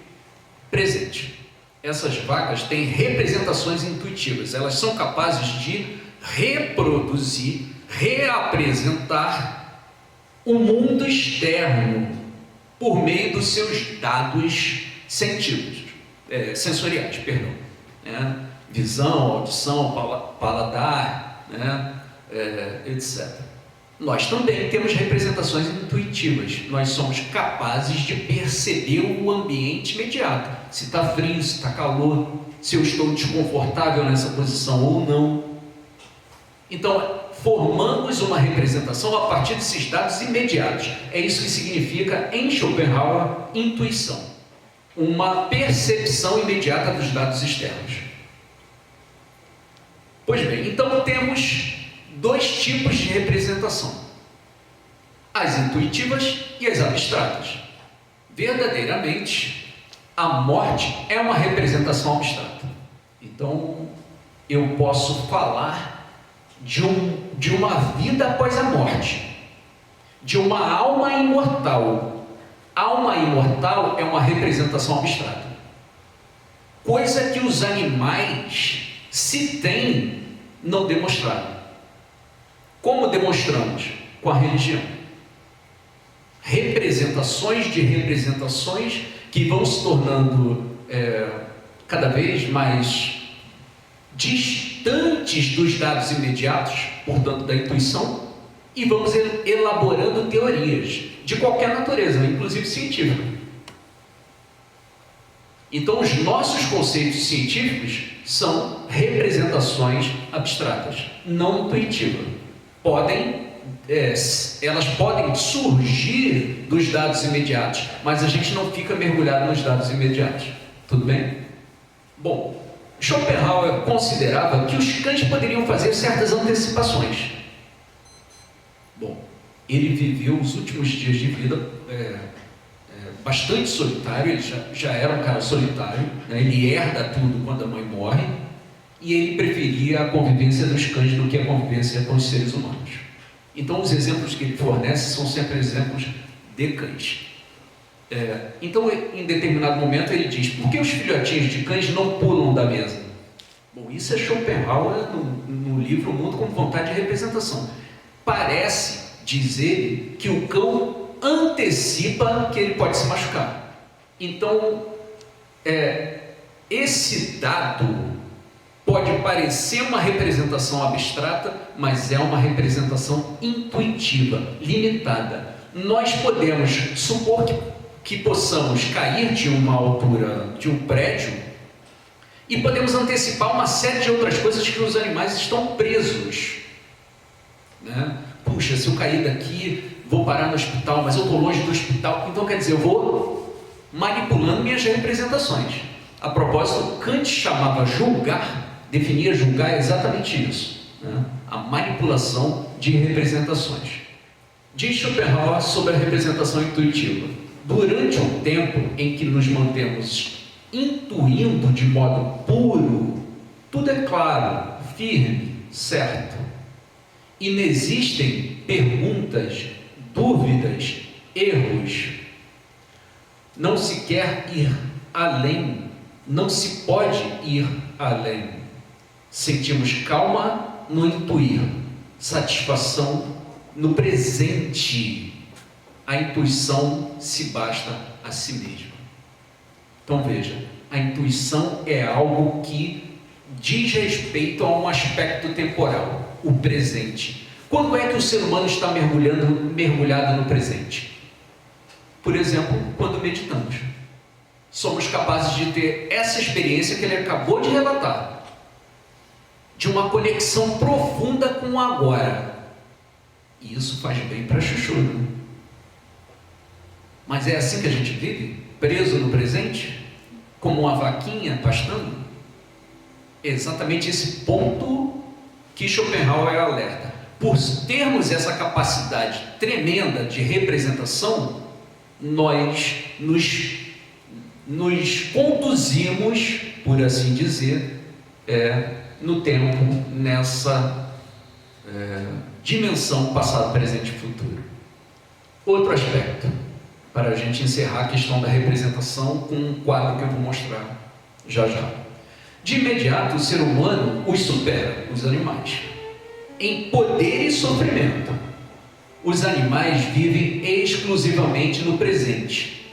presente. Essas vacas têm representações intuitivas, elas são capazes de reproduzir, reapresentar o mundo externo por meio dos seus dados sensoriais, visão, audição, paladar, etc. Nós também temos representações intuitivas. Nós somos capazes de perceber o ambiente imediato. Se está frio, se está calor, se eu estou desconfortável nessa posição ou não. Então, formamos uma representação a partir desses dados imediatos. É isso que significa, em Schopenhauer, intuição. Uma percepção imediata dos dados externos. Pois bem, então temos dois tipos de representação: as intuitivas e as abstratas. Verdadeiramente, a morte é uma representação abstrata. Então, eu posso falar de uma vida após a morte, de uma alma imortal. Alma imortal é uma representação abstrata, coisa que os animais, se têm, não demonstraram. Como demonstramos? Com a religião. Representações de representações que vão se tornando cada vez mais distantes dos dados imediatos, portanto da intuição, e vamos elaborando teorias de qualquer natureza, inclusive científica. Então os nossos conceitos científicos são representações abstratas, não intuitivas. Elas podem surgir dos dados imediatos, mas a gente não fica mergulhado nos dados imediatos. Tudo bem? Bom, Schopenhauer considerava que os cães poderiam fazer certas antecipações. Bom, ele viveu os últimos dias de vida bastante solitário. Ele já era um cara solitário, né? Ele herda tudo quando a mãe morre, e ele preferia a convivência dos cães do que a convivência com os seres humanos. Então os exemplos que ele fornece são sempre exemplos de cães. Então, em determinado momento, ele diz: por que os filhotinhos de cães não pulam da mesa? Bom, isso é Schopenhauer no livro O Mundo como Vontade de Representação. Parece, diz ele, que o cão antecipa que ele pode se machucar. Então, esse dado pode parecer uma representação abstrata, mas é uma representação intuitiva, limitada. Nós podemos supor que possamos cair de uma altura de um prédio e podemos antecipar uma série de outras coisas que os animais estão presos, né? Puxa, se eu cair daqui, vou parar no hospital, mas eu estou longe do hospital. Então, quer dizer, eu vou manipulando minhas representações. A propósito, Kant chamava julgar, definia julgar exatamente isso, né? A manipulação de representações. Diz Schopenhauer sobre a representação intuitiva: durante um tempo em que nos mantemos intuindo de modo puro, tudo é claro, firme, certo. Inexistem perguntas, dúvidas, erros. Não se quer ir além, não se pode ir além. Sentimos calma no intuir, satisfação no presente. A intuição se basta a si mesma. Então veja, a intuição é algo que diz respeito a um aspecto temporal, o presente. Quando é que o ser humano está mergulhado no presente? Por exemplo, quando meditamos. Somos capazes de ter essa experiência que ele acabou de relatar, de uma conexão profunda com o agora. E isso faz bem para a chuchu, né? Mas é assim que a gente vive? Preso no presente? Como uma vaquinha pastando? É exatamente esse ponto que Schopenhauer alerta. Por termos essa capacidade tremenda de representação, nós nos conduzimos, por assim dizer, no tempo, nessa dimensão passado, presente e futuro. Outro aspecto, para a gente encerrar a questão da representação com um quadro que eu vou mostrar já já. De imediato, o ser humano os supera, os animais, em poder e sofrimento. Os animais vivem exclusivamente no presente.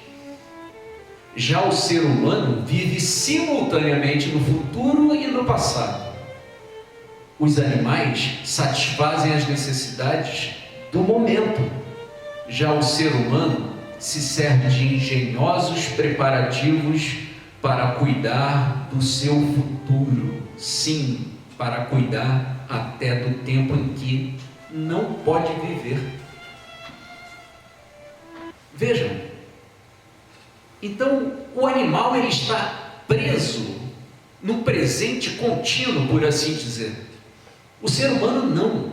Já o ser humano vive simultaneamente no futuro e no passado. Os animais satisfazem as necessidades do momento. Já o ser humano se serve de engenhosos preparativos para cuidar do seu futuro. Sim, para cuidar até do tempo em que não pode viver. Vejam, então o animal ele está preso no presente contínuo, por assim dizer. O ser humano não.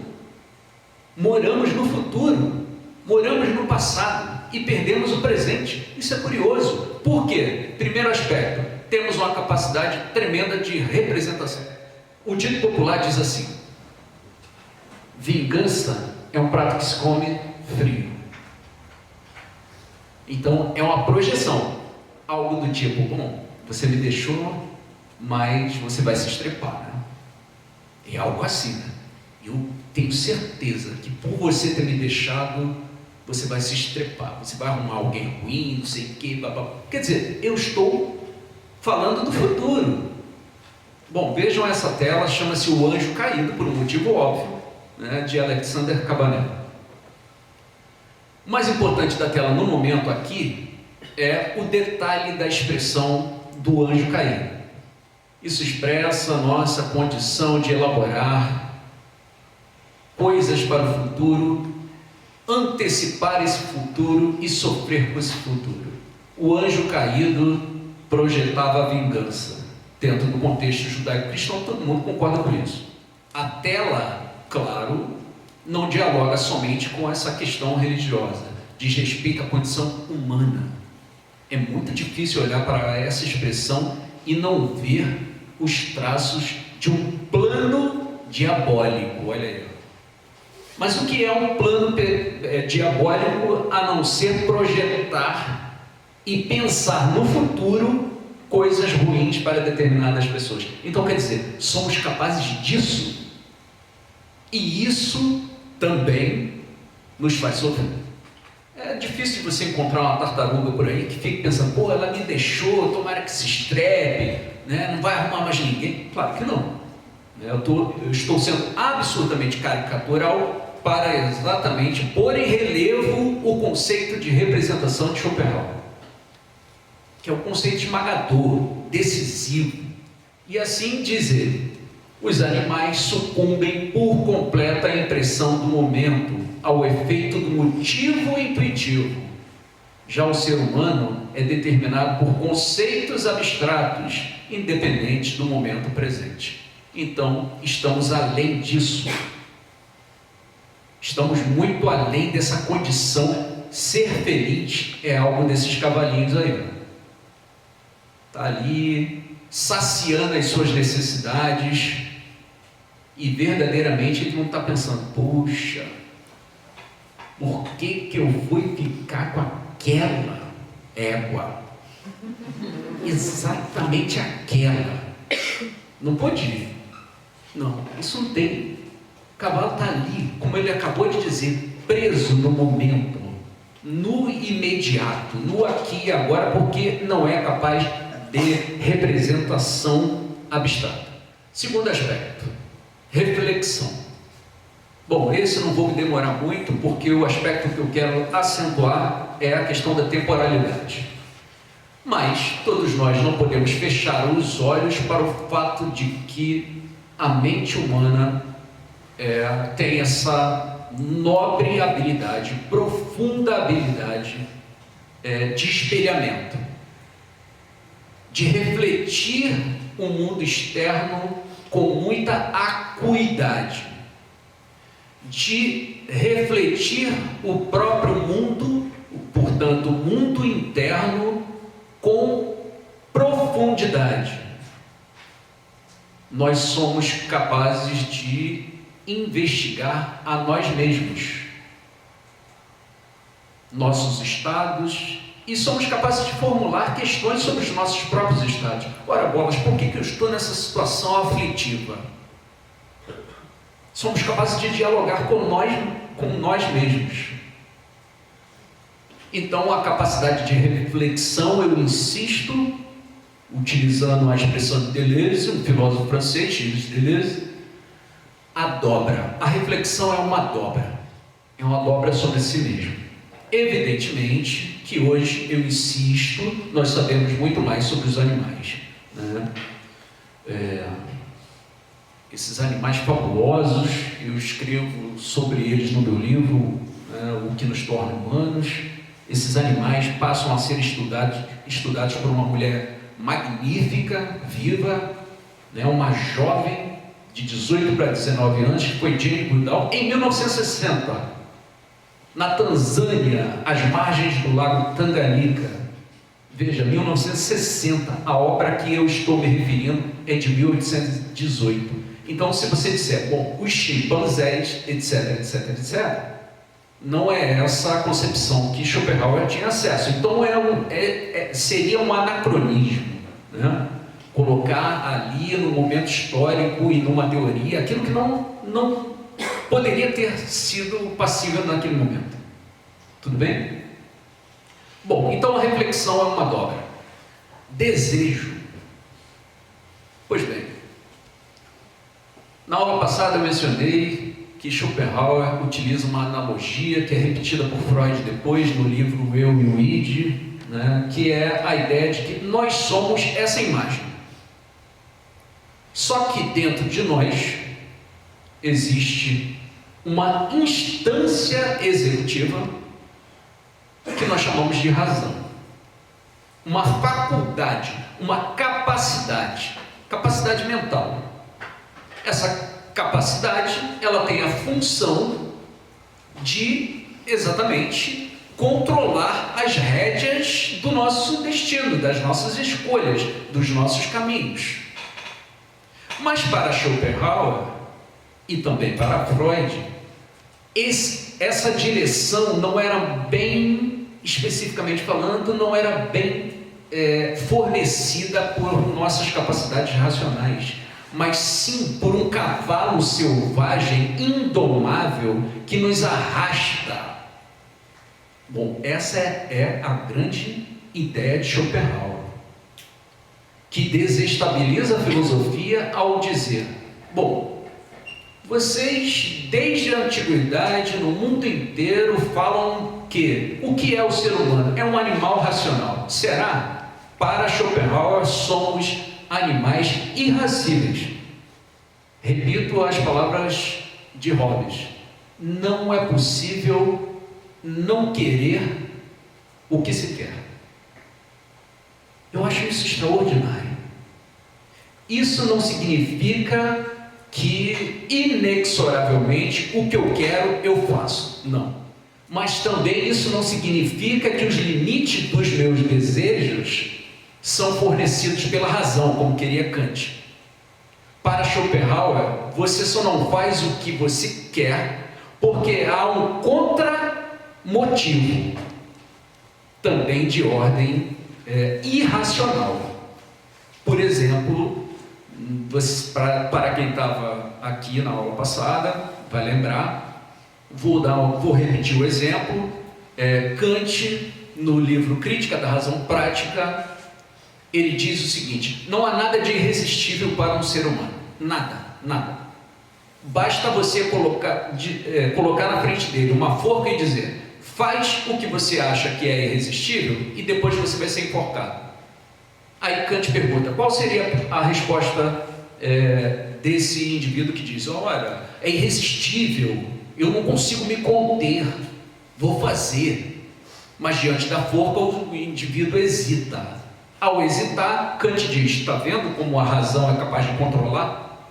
Moramos no futuro, moramos no passado e perdemos o presente. Isso é curioso. Por quê? Primeiro aspecto, temos uma capacidade tremenda de representação. O dito popular diz assim: vingança é um prato que se come frio. Então é uma projeção, algo do tipo: bom, você me deixou, mas você vai se estrepar, né? É algo assim, né? Eu tenho certeza que por você ter me deixado, você vai se estrepar, você vai arrumar alguém ruim, não sei o que, babá. Quer dizer, eu estou falando do futuro. Bom, vejam essa tela, chama-se O Anjo Caído, por um motivo óbvio, né, de Alexander Cabanel. O mais importante da tela no momento aqui é o detalhe da expressão do anjo caído. Isso expressa a nossa condição de elaborar coisas para o futuro, antecipar esse futuro e sofrer com esse futuro. O anjo caído projetava a vingança. Dentro do contexto judaico-cristão, todo mundo concorda com isso. A tela, claro, não dialoga somente com essa questão religiosa, diz respeito à condição humana. É muito difícil olhar para essa expressão e não ver os traços de um plano diabólico. Olha aí. Mas o que é um plano diabólico a não ser projetar e pensar no futuro coisas ruins para determinadas pessoas? Então, quer dizer, somos capazes disso, e isso também nos faz sofrer. É difícil você encontrar uma tartaruga por aí que fique pensando: pô, ela me deixou, tomara que se estrepe, né? Não vai arrumar mais ninguém. Claro que não. Eu estou sendo absurdamente caricatural para exatamente pôr em relevo o conceito de representação de Schopenhauer, que é o conceito esmagador, decisivo. E assim dizer, os animais sucumbem por completa à impressão do momento, ao efeito do motivo intuitivo. Já o ser humano é determinado por conceitos abstratos, independentes do momento presente. Então, estamos além disso. Estamos muito além dessa condição. Ser feliz é algo desses cavalinhos aí. Está ali, saciando as suas necessidades, e verdadeiramente ele não está pensando: puxa, por que eu fui ficar com aquela égua? Exatamente aquela. Não pode ir. Não, isso não tem. O cavalo está ali, como ele acabou de dizer, preso no momento, no imediato, no aqui e agora, porque não é capaz de representação abstrata. Segundo aspecto, reflexão. Bom, esse não vou me demorar muito, porque o aspecto que eu quero acentuar é a questão da temporalidade. Mas todos nós não podemos fechar os olhos para o fato de que a mente humana tem essa nobre habilidade, profunda habilidade de espelhamento, de refletir o mundo externo com muita acuidade, de refletir o próprio mundo, portanto, o mundo interno, com profundidade. Nós somos capazes de investigar a nós mesmos, nossos estados, e somos capazes de formular questões sobre os nossos próprios estados. Ora bolas, por que eu estou nessa situação aflitiva? Somos capazes de dialogar com nós mesmos. Então, a capacidade de reflexão, eu insisto, utilizando a expressão de Deleuze, um filósofo francês, Gilles Deleuze, A dobra. A reflexão é uma dobra sobre si mesmo. Evidentemente que hoje eu insisto, nós sabemos muito mais sobre os animais, né? Esses animais fabulosos, eu escrevo sobre eles no meu livro, O que nos torna humanos. Esses animais passam a ser estudados por uma mulher magnífica, viva, né? Uma jovem de 18 para 19 anos, que foi Jane Goodall, em 1960, na Tanzânia, às margens do lago Tanganyika. Veja, 1960, a obra a que eu estou me referindo é de 1818. Então, se você disser, bom, os chimpanzés, etc, etc, etc, não é essa a concepção que Schopenhauer tinha acesso. Então, seria um anacronismo, né? Colocar ali no momento histórico e numa teoria aquilo que não poderia ter sido passível naquele momento. Tudo bem? Bom, então a reflexão é uma dobra. Desejo. Pois bem, na aula passada eu mencionei que Schopenhauer utiliza uma analogia que é repetida por Freud depois no livro Eu e o Id, né, que é a ideia de que nós somos essa imagem. Só que dentro de nós existe uma instância executiva que nós chamamos de razão, uma faculdade, uma capacidade mental. Essa capacidade, ela tem a função de exatamente controlar as rédeas do nosso destino, das nossas escolhas, dos nossos caminhos. Mas para Schopenhauer e também para Freud, essa direção não era bem, especificamente falando, não era bem fornecida por nossas capacidades racionais, mas sim por um cavalo selvagem, indomável, que nos arrasta. Bom, essa é a grande ideia de Schopenhauer, que desestabiliza a filosofia ao dizer, bom, vocês desde a antiguidade, no mundo inteiro, falam que o que é o ser humano? É um animal racional. Será? Para Schopenhauer, somos animais irracíveis. Repito as palavras de Hobbes: não é possível não querer o que se quer. Eu acho isso extraordinário. Isso não significa que inexoravelmente o que eu quero eu faço, não. Mas também isso não significa que os limites dos meus desejos são fornecidos pela razão, como queria Kant. Para Schopenhauer, você só não faz o que você quer porque há um contramotivo, também de ordem irracional. Por exemplo, para quem estava aqui na aula passada, vai lembrar, vou repetir o exemplo. Kant, no livro Crítica da Razão Prática, ele diz o seguinte: não há nada de irresistível para um ser humano, nada. Basta você colocar na frente dele uma forca e dizer, faz o que você acha que é irresistível e depois você vai ser enforcado. Aí Kant pergunta, qual seria a resposta desse indivíduo que diz, olha, é irresistível, eu não consigo me conter, vou fazer. Mas diante da forca o indivíduo hesita. Ao hesitar, Kant diz, está vendo como a razão é capaz de controlar?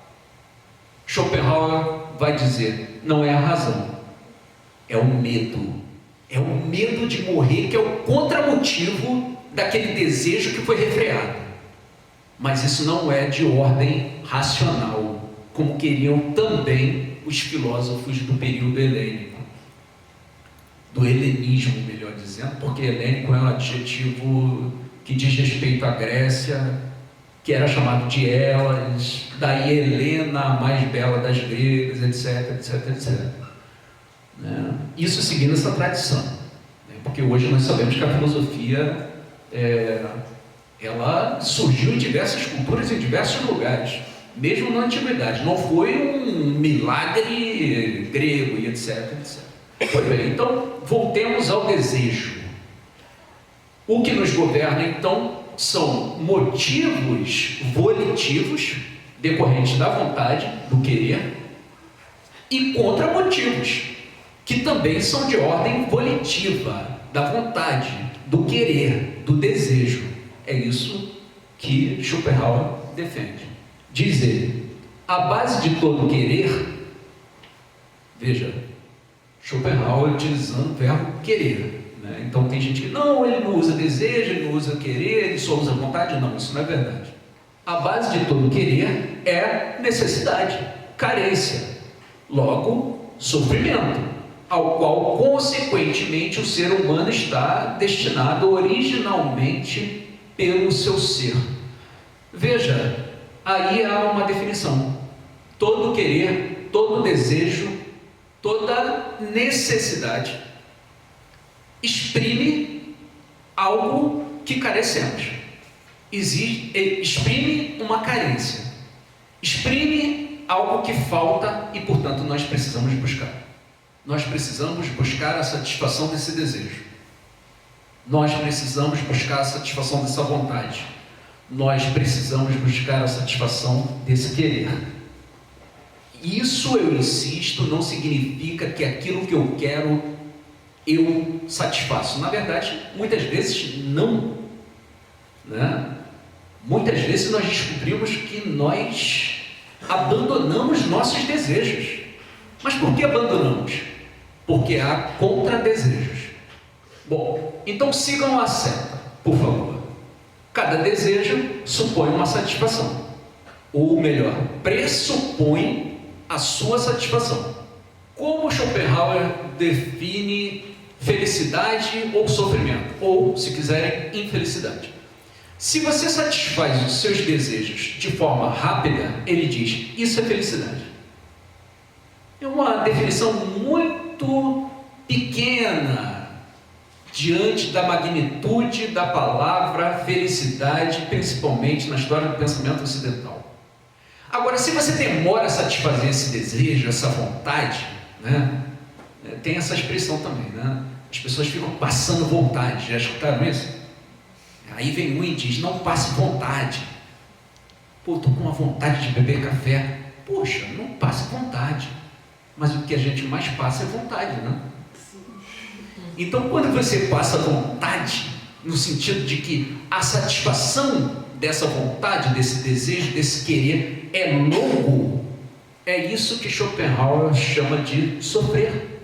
Schopenhauer vai dizer, não é a razão, é o medo. É o medo de morrer que é o contramotivo daquele desejo que foi refreado. Mas isso não é de ordem racional, como queriam também os filósofos do período helênico. Do helenismo, melhor dizendo, porque helênico é um adjetivo que diz respeito à Grécia, que era chamado de Elas, daí Helena, a mais bela das gregas, etc. Isso seguindo essa tradição, porque hoje nós sabemos que a filosofia ela surgiu em diversas culturas, em diversos lugares. mesmo na antiguidade. Não foi um milagre grego e etc, etc. Pois bem, então voltemos ao desejo. O que nos governa então são motivos volitivos decorrentes da vontade, do querer, e contramotivos que também são de ordem volitiva, da vontade, do querer, do desejo. É isso que Schopenhauer defende. Diz ele, a base de todo querer, veja, Schopenhauer utilizando o verbo querer, né? Então tem gente que não, ele não usa desejo, ele não usa querer, ele só usa vontade. Não, isso não é verdade. A base de todo querer é necessidade, carência, logo sofrimento, ao qual consequentemente o ser humano está destinado originalmente pelo seu ser. Veja, aí há uma definição. Todo querer, todo desejo, toda necessidade exprime algo que carecemos. Exprime uma carência. Exprime algo que falta e, portanto, nós precisamos buscar. Nós precisamos buscar a satisfação desse desejo. Nós precisamos buscar a satisfação dessa vontade. Nós precisamos buscar a satisfação desse querer. Isso, eu insisto, não significa que aquilo que eu quero eu satisfaço. Na verdade, muitas vezes não, né? Muitas vezes nós descobrimos que nós abandonamos nossos desejos. Mas por que abandonamos? Porque há contra-desejos. Bom, então sigam a seta, por favor. Cada desejo supõe uma satisfação, ou melhor, pressupõe a sua satisfação. Como Schopenhauer define felicidade ou sofrimento, ou, se quiserem, infelicidade? Se você satisfaz os seus desejos de forma rápida, ele diz, isso é felicidade. É uma definição muito pequena diante da magnitude da palavra felicidade, principalmente na história do pensamento ocidental. Agora, se você demora a satisfazer esse desejo, essa vontade, né? Tem essa expressão também, né? As pessoas ficam passando vontade, já escutaram isso? Aí vem um e diz, não passe vontade. Pô, estou com uma vontade de beber café. Poxa, não passe vontade. Mas o que a gente mais passa é vontade, né? Então, quando você passa vontade, no sentido de que a satisfação dessa vontade, desse desejo, desse querer é longo, é isso que Schopenhauer chama de sofrer.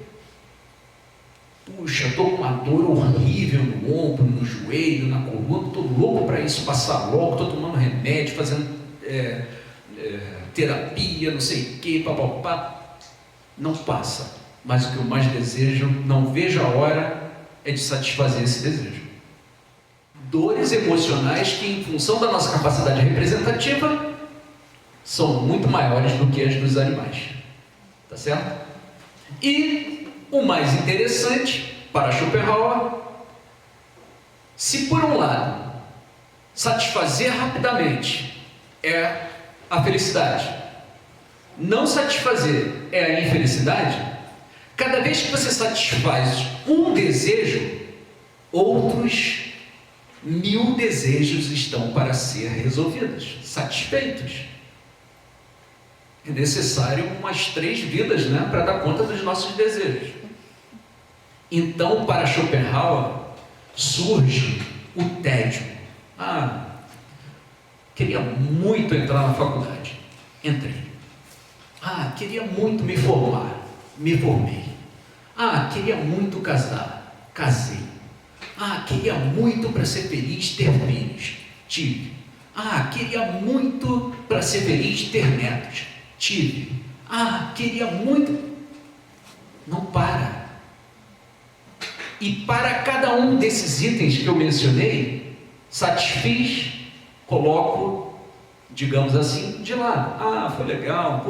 Puxa, estou com uma dor horrível no ombro, no joelho, na coluna, estou louco para isso passar logo, estou tomando remédio, fazendo terapia, não sei o que, papapá. Não passa, mas o que eu mais desejo, não vejo a hora, é de satisfazer esse desejo. Dores emocionais que, em função da nossa capacidade representativa, são muito maiores do que as dos animais. Tá certo? E o mais interessante para Schopenhauer, se por um lado satisfazer rapidamente é a felicidade, não satisfazer é a infelicidade, cada vez que você satisfaz um desejo, outros 1000 desejos estão para ser resolvidos, satisfeitos. É necessário umas 3 vidas, né, para dar conta dos nossos desejos. Então, para Schopenhauer, surge o tédio. Queria muito entrar na faculdade. Entrei. Queria muito me formar. Me formei. Queria muito casar. Casei. Queria muito para ser feliz ter filhos. Tive. Queria muito para ser feliz ter netos. Tive. Queria muito. Não para. E para cada um desses itens que eu mencionei, satisfiz, coloco, digamos assim, de lado. Foi legal,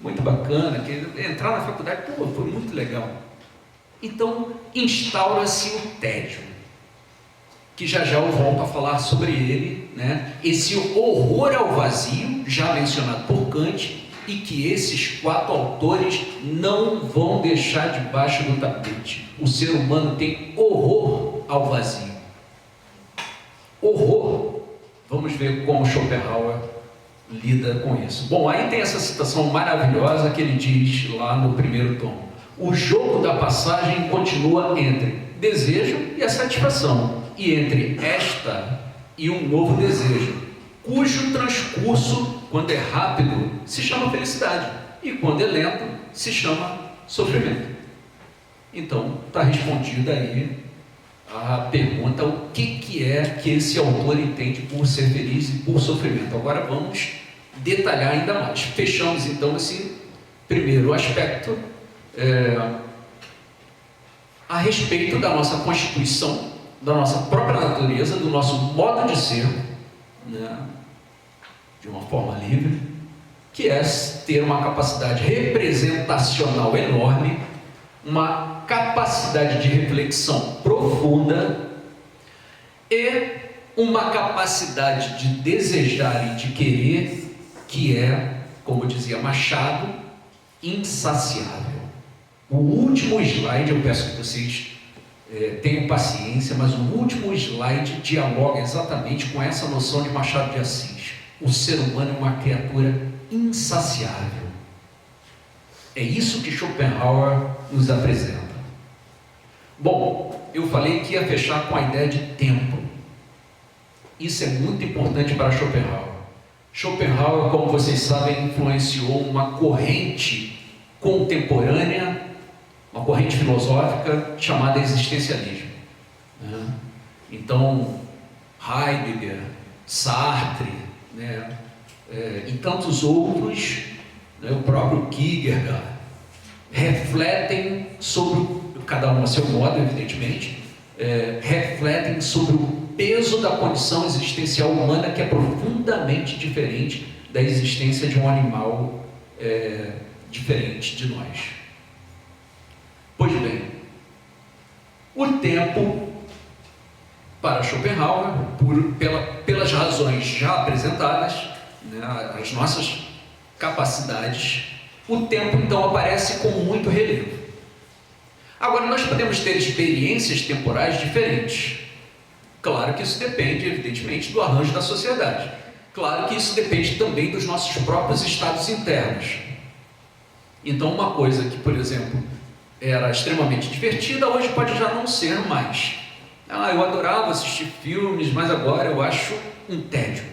muito bacana, entrar na faculdade, foi muito legal. Então, instaura-se o tédio. que já já eu volto a falar sobre ele, né? Esse horror ao vazio, já mencionado por Kant, e que esses 4 autores não vão deixar debaixo do tapete. O ser humano tem horror ao vazio. Horror. Vamos ver como Schopenhauer lida com isso. Bom, aí tem essa citação maravilhosa que ele diz lá no primeiro tomo. O jogo da passagem continua entre desejo e a satisfação, e entre esta e um novo desejo, cujo transcurso, quando é rápido, se chama felicidade, e quando é lento, se chama sofrimento. Então, está respondida aí a pergunta: o que é que esse autor entende por ser feliz e por sofrimento? Agora vamos detalhar ainda mais. Fechamos então esse primeiro aspecto a respeito da nossa constituição, da nossa própria natureza, do nosso modo de ser, né, de uma forma livre, que é ter uma capacidade representacional enorme, uma capacidade de reflexão profunda e uma capacidade de desejar e de querer que é, como dizia Machado, insaciável. O último slide, eu peço que vocês tenham paciência, mas o último slide dialoga exatamente com essa noção de Machado de Assis. O ser humano é uma criatura insaciável. É isso que Schopenhauer nos apresenta. Bom, eu falei que ia fechar com a ideia de tempo. Isso é muito importante para Schopenhauer. Schopenhauer, como vocês sabem, influenciou uma corrente contemporânea, uma corrente filosófica chamada existencialismo. Então, Heidegger, Sartre, e tantos outros, o próprio Kierkegaard, refletem sobre, cada um a seu modo, evidentemente, refletem sobre o peso da condição existencial humana, que é profundamente diferente da existência de um animal diferente de nós. Pois bem, o tempo, para Schopenhauer, pelas razões já apresentadas, as nossas capacidades, o tempo então aparece com muito relevo. Agora, nós podemos ter experiências temporais diferentes. Claro que isso depende, evidentemente, do arranjo da sociedade. Claro que isso depende também dos nossos próprios estados internos. Então, uma coisa que, por exemplo, era extremamente divertida, hoje pode já não ser mais. Eu adorava assistir filmes, mas agora eu acho um tédio.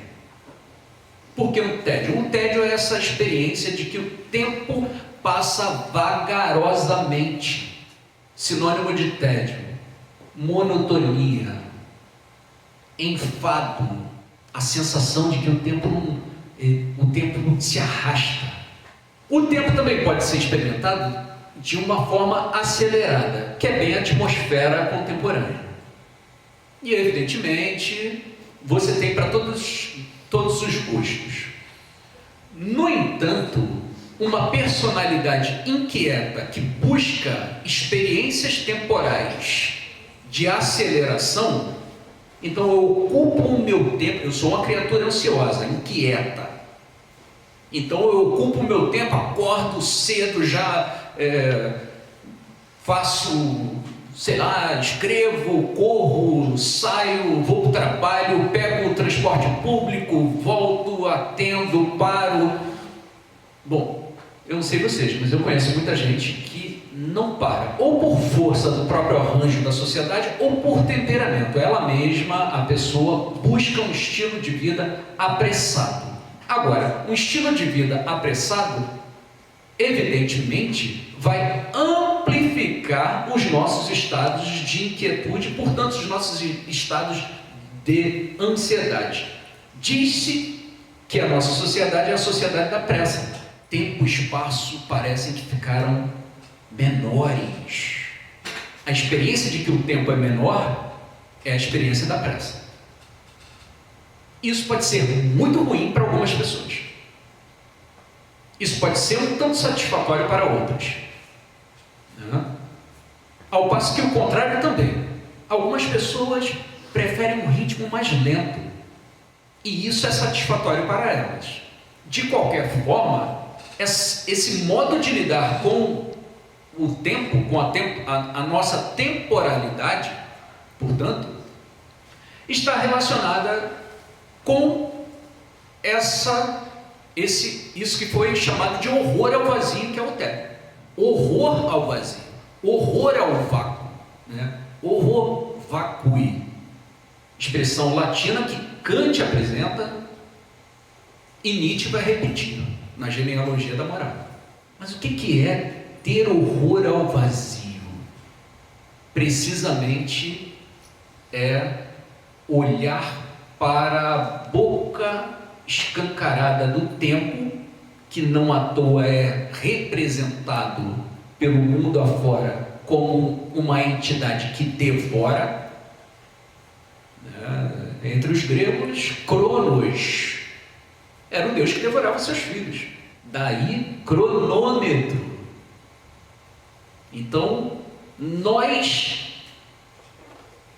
Por que um tédio? Um tédio é essa experiência de que o tempo passa vagarosamente. Sinônimo de tédio: monotonia, enfado, a sensação de que o tempo não se arrasta. O tempo também pode ser experimentado de uma forma acelerada, que é bem a atmosfera contemporânea. E, evidentemente, você tem para todos os gostos. No entanto, uma personalidade inquieta que busca experiências temporais de aceleração, então eu ocupo o meu tempo, eu sou uma criatura ansiosa, inquieta. Então eu ocupo o meu tempo, acordo cedo, já faço, escrevo, corro, saio, vou para o trabalho, pego o transporte público, volto, atendo, paro. Bom, eu não sei vocês, mas eu conheço muita gente que não para, ou por força do próprio arranjo da sociedade, ou por temperamento. Ela mesma, a pessoa, busca um estilo de vida apressado. Agora, um estilo de vida apressado, evidentemente, vai amplificar os nossos estados de inquietude, portanto, os nossos estados de ansiedade. Diz-se que a nossa sociedade é a sociedade da pressa. Tempo e espaço parecem que ficaram menores. A experiência de que o tempo é menor é a experiência da pressa. Isso pode ser muito ruim para algumas pessoas. Isso pode ser um tanto satisfatório para outras. Ao passo que o contrário também. Algumas pessoas preferem um ritmo mais lento. E isso é satisfatório para elas. De qualquer forma, esse modo de lidar com o tempo, com a nossa temporalidade, portanto, está relacionada com isso que foi chamado de horror ao vazio, que é o tédio. Horror ao vazio, horror ao vácuo, né? Horror vacui, expressão latina que Kant apresenta e Nietzsche vai repetir na genealogia da moral. Mas o que é ter horror ao vazio? Precisamente é olhar para a boca escancarada do tempo, que não à toa é representado pelo mundo afora como uma entidade que devora, né? Entre os gregos, Cronos era um deus que devorava seus filhos, daí cronômetro. Então, nós,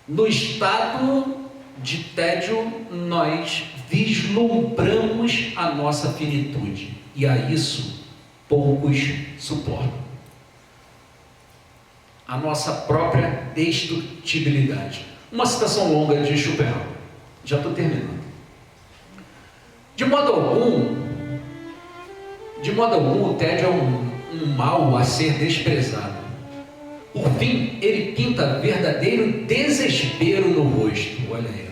no estado de tédio, nós vislumbramos a nossa finitude, e a isso poucos suportam. A nossa própria destrutibilidade. Uma citação longa de Schopenhauer, já estou terminando. De modo algum, o tédio é um mal a ser desprezado. Por fim, ele pinta verdadeiro desespero no rosto. Olha aí.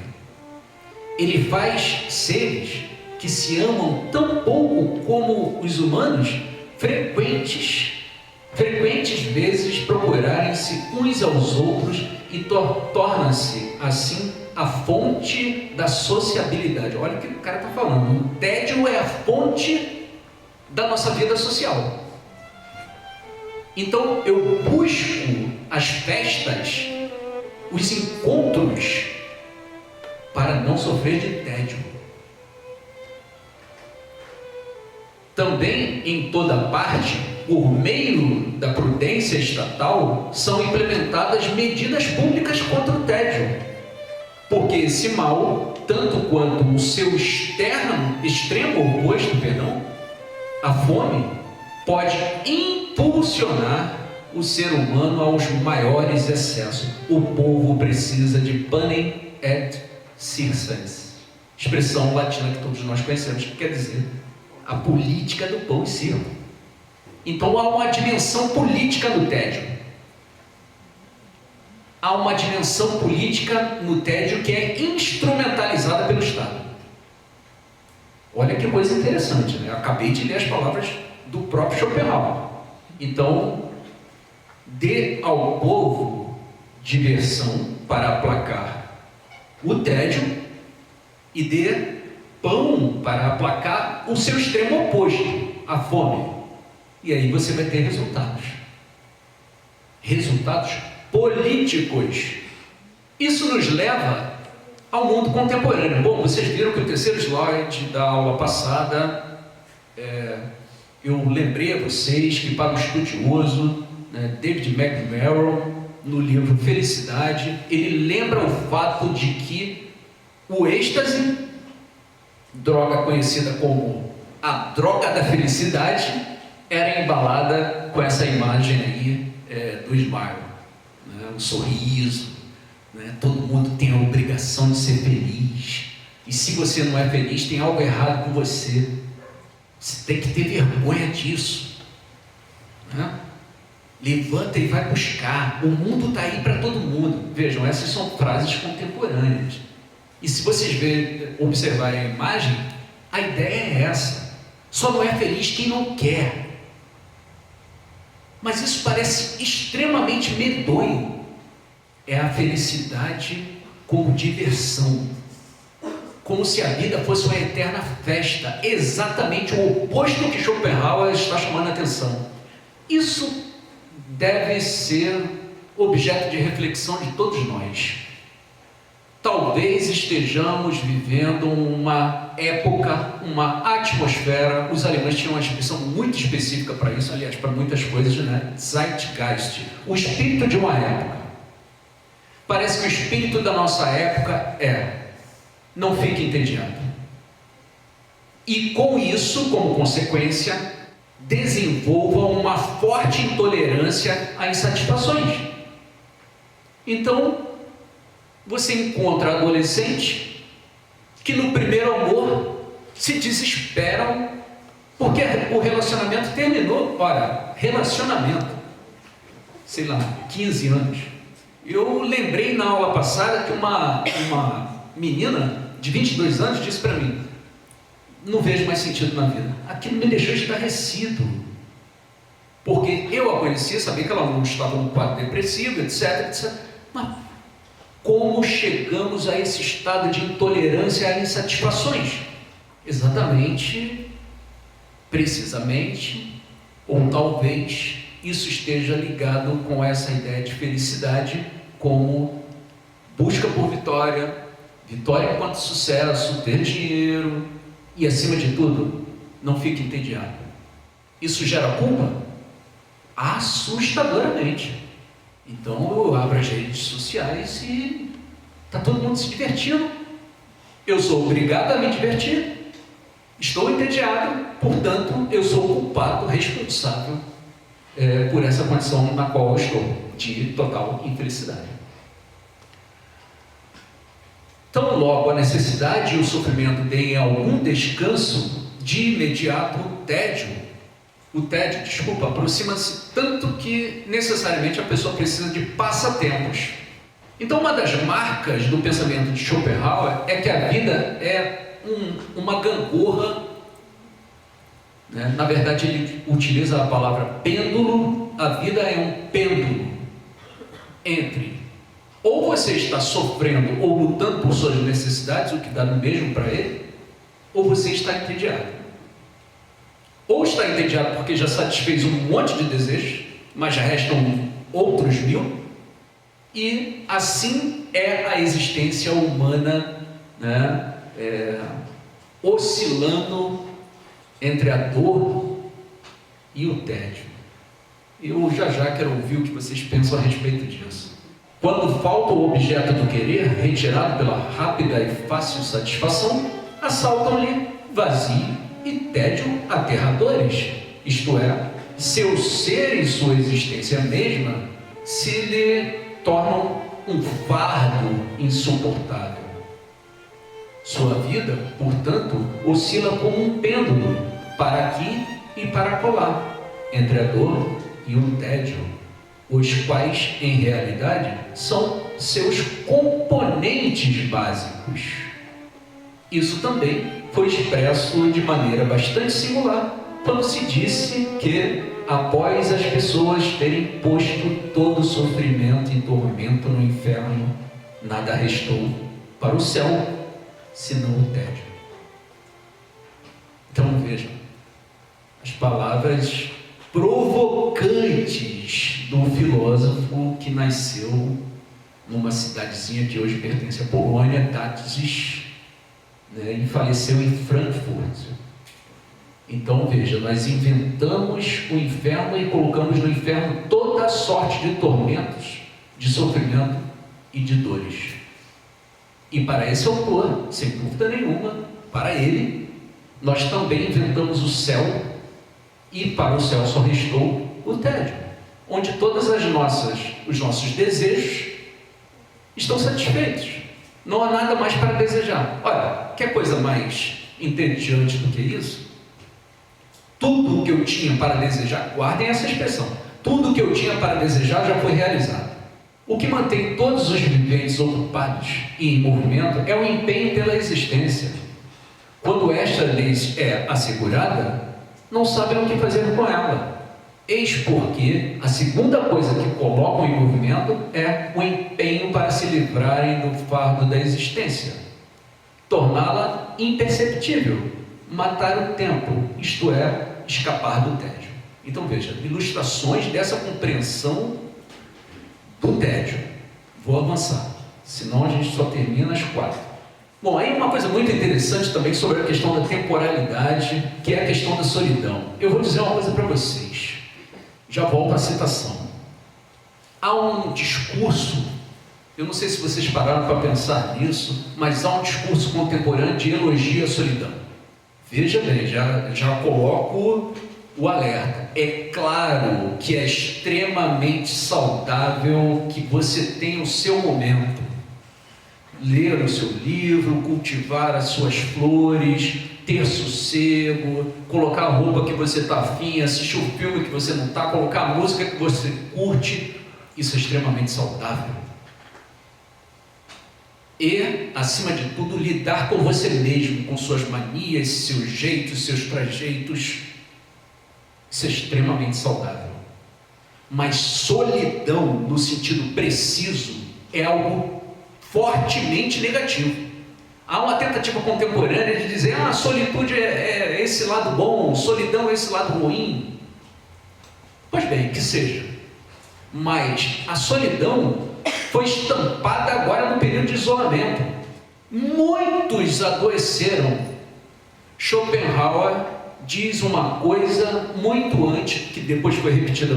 Ele faz seres que se amam tão pouco como os humanos, frequentes vezes procurarem-se uns aos outros e torna-se assim a fonte da sociabilidade. Olha o que o cara está falando. O tédio é a fonte da nossa vida social. Então eu busco as festas, os encontros, para não sofrer de tédio. Também em toda parte, por meio da prudência estatal, são implementadas medidas públicas contra o tédio, porque esse mal, tanto quanto o seu extremo oposto, a fome, pode impulsionar o ser humano aos maiores excessos. O povo precisa de panem et circenses, expressão latina que todos nós conhecemos, que quer dizer a política do pão e circo. Então há uma dimensão política no tédio. Há uma dimensão política no tédio que é instrumentalizada pelo Estado. Olha que coisa interessante, né? Eu acabei de ler as palavras do próprio Schopenhauer. Então, dê ao povo diversão para aplacar o tédio e dê pão para aplacar o seu extremo oposto, a fome. E aí você vai ter resultados políticos. Isso nos leva ao mundo contemporâneo. Bom, vocês viram que o terceiro slide da aula passada, eu lembrei a vocês que para o estudioso, David McMerrill, no livro Felicidade, ele lembra o fato de que o êxtase, droga conhecida como a droga da felicidade, era embalada com essa imagem aí do smile, né? Um sorriso, né? Todo mundo tem a obrigação de ser feliz, e se você não é feliz, tem algo errado com você. Você tem que ter vergonha disso, né? Levanta e vai buscar. O mundo está aí para todo mundo. Vejam, essas são frases contemporâneas. E se vocês observarem a imagem, a ideia é essa. Só não é feliz quem não quer. Mas isso parece extremamente medonho. É a felicidade como diversão, como se a vida fosse uma eterna festa, exatamente o oposto que Schopenhauer está chamando a atenção. Isso deve ser objeto de reflexão de todos nós. Talvez estejamos vivendo uma época, uma atmosfera. Os alemães tinham uma expressão muito específica para isso, aliás, para muitas coisas, né? Zeitgeist, o espírito de uma época. parece que o espírito da nossa época é: não fique entediado. E com isso, como consequência, desenvolva uma forte intolerância a insatisfações. Então, você encontra adolescentes que no primeiro amor se desesperam porque o relacionamento terminou. Ora, relacionamento, sei lá, 15 anos. Eu lembrei na aula passada que uma menina de 22 anos disse para mim: não vejo mais sentido na vida. Aquilo me deixou estarrecido, porque eu a conhecia, sabia que ela não estava num quadro depressivo, etc, etc. Mas como chegamos a esse estado de intolerância a insatisfações? Exatamente, precisamente, ou talvez isso esteja ligado com essa ideia de felicidade como busca por vitória, vitória enquanto sucesso, ter dinheiro e, acima de tudo, não fique entediado. Isso gera culpa? Assustadoramente. Então eu abro as redes sociais e está todo mundo se divertindo. Eu sou obrigado a me divertir. Estou entediado, portanto, eu sou culpado, responsável por essa condição na qual eu estou, de total infelicidade. Tão logo a necessidade e o sofrimento deem algum descanso, de imediato o tédio, aproxima-se tanto que necessariamente a pessoa precisa de passatempos. Então, uma das marcas do pensamento de Schopenhauer é que a vida é uma gangorra, né? Na verdade, ele utiliza a palavra pêndulo. A vida é um pêndulo entre ou você está sofrendo ou lutando por suas necessidades, o que dá no mesmo para ele, ou você está entediado. Ou está entediado porque já satisfez um monte de desejos, mas já restam outros 1000, e assim é a existência humana, né? Oscilando entre a dor e o tédio. Eu já quero ouvir o que vocês pensam a respeito disso. Quando falta o objeto do querer, retirado pela rápida e fácil satisfação, assaltam-lhe vazio e tédio aterradores, isto é, seu ser e sua existência mesma se lhe tornam um fardo insuportável. Sua vida, portanto, oscila como um pêndulo, para aqui e para acolá, entre a dor e o tédio, os quais, em realidade, são seus componentes básicos. Isso também foi expresso de maneira bastante singular quando se disse que, após as pessoas terem posto todo o sofrimento e tormento no inferno, nada restou para o céu, senão o tédio. Então vejam, as palavras provocantes do filósofo que nasceu numa cidadezinha que hoje pertence à Polônia, Tatzis, né, e faleceu em Frankfurt. Então veja, nós inventamos o inferno e colocamos no inferno toda a sorte de tormentos, de sofrimento e de dores. E para esse autor, sem dúvida nenhuma, para ele, nós também inventamos o céu, e para o céu só restou o tédio, onde todas os nossos desejos estão satisfeitos. Não há nada mais para desejar. Olha, quer coisa mais entediante do que isso? Tudo o que eu tinha para desejar, guardem essa expressão, tudo o que eu tinha para desejar já foi realizado. O que mantém todos os viventes ocupados e em movimento é o empenho pela existência. Quando esta lhes é assegurada, não sabem o que fazer com ela. Eis porque a segunda coisa que colocam em movimento é o empenho para se livrarem do fardo da existência, torná-la imperceptível, matar o tempo, isto é, escapar do tédio. Então veja, ilustrações dessa compreensão do tédio. Vou avançar, senão a gente só termina às 4. Bom, aí uma coisa muito interessante também sobre a questão da temporalidade, que é a questão da solidão. Eu vou dizer uma coisa para vocês, já volto à citação. Há um discurso, Eu não sei se vocês pararam para pensar nisso, mas há um discurso contemporâneo de elogio à solidão. Veja bem, já coloco o alerta. É claro que é extremamente saudável que você tenha o seu momento. Ler o seu livro, cultivar as suas flores, ter sossego, colocar a roupa que você está afim, assistir o filme que você não está, colocar a música que você curte. Isso é extremamente saudável. E, acima de tudo, lidar com você mesmo, com suas manias, seus jeitos, seus trajeitos. Isso é extremamente saudável. Mas solidão, no sentido preciso, é algo fortemente negativo. Há uma tentativa contemporânea de dizer: a solitude é esse lado bom, solidão é esse lado ruim. Pois bem, que seja. Mas a solidão foi estampada agora no período de isolamento. Muitos adoeceram. Schopenhauer diz uma coisa muito antes, que depois foi repetida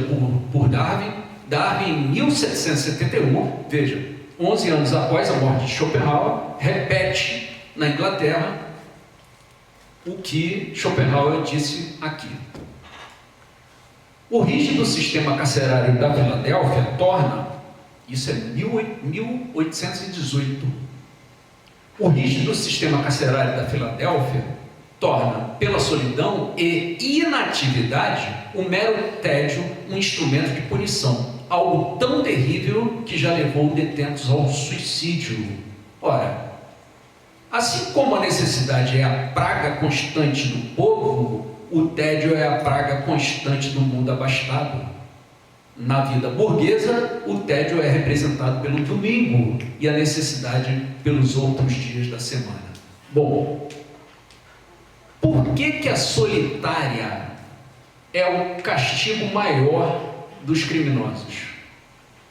por Darwin. Darwin, em 1771, veja, 11 anos após a morte de Schopenhauer, repete na Inglaterra o que Schopenhauer disse aqui. O rígido sistema carcerário da Filadélfia torna, isso é 1818, o rígido sistema carcerário da Filadélfia torna, pela solidão e inatividade, o mero tédio um instrumento de punição, algo tão terrível que já levou detentos ao suicídio. Ora, assim como a necessidade é a praga constante do povo, o tédio é a praga constante do mundo abastado. Na vida burguesa, o tédio é representado pelo domingo e a necessidade pelos outros dias da semana. Bom, por que a solitária é o castigo maior dos criminosos?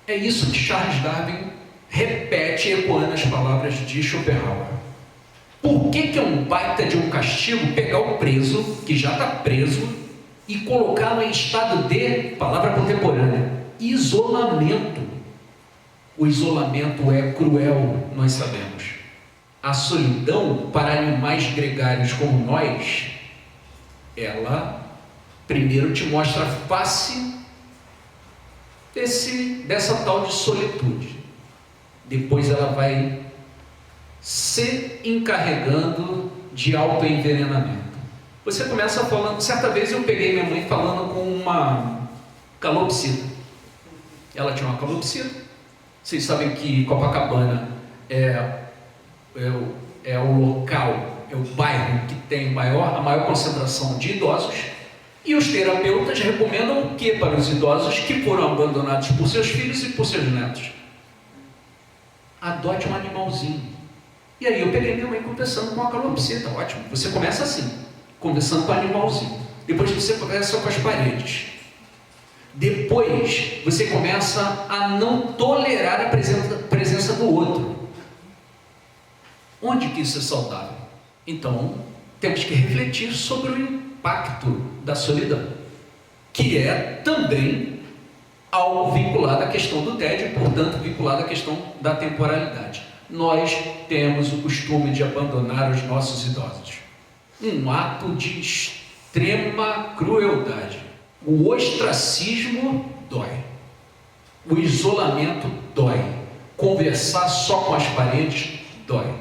É isso que Charles Darwin repete ecoando as palavras de Schopenhauer. Por que é um baita de um castigo pegar o preso, que já está preso, e colocá-lo em estado de, palavra contemporânea, isolamento? O isolamento é cruel, nós sabemos. A solidão, para animais gregários como nós, ela primeiro te mostra a face dessa tal de solitude. Depois ela vai se encarregando de autoenvenenamento. Você começa falando, certa vez eu peguei minha mãe falando com uma calopsita. Ela tinha uma calopsita. Vocês sabem que Copacabana é o local, é o bairro que tem a maior concentração de idosos, e os terapeutas recomendam o que para os idosos que foram abandonados por seus filhos e por seus netos? Adote um animalzinho. E aí eu peguei minha mãe conversando com a calopsita. Ótimo, você começa assim, conversando com o animalzinho. Depois você conversa com as paredes. Depois você começa a não tolerar a presença do outro. Onde que isso é saudável? Então, temos que refletir sobre o impacto da solidão, que é também algo vinculado à questão do tédio, e, portanto, vinculado à questão da temporalidade. Nós temos o costume de abandonar os nossos idosos. Um ato de extrema crueldade. O ostracismo dói. O isolamento dói. Conversar só com as paredes dói.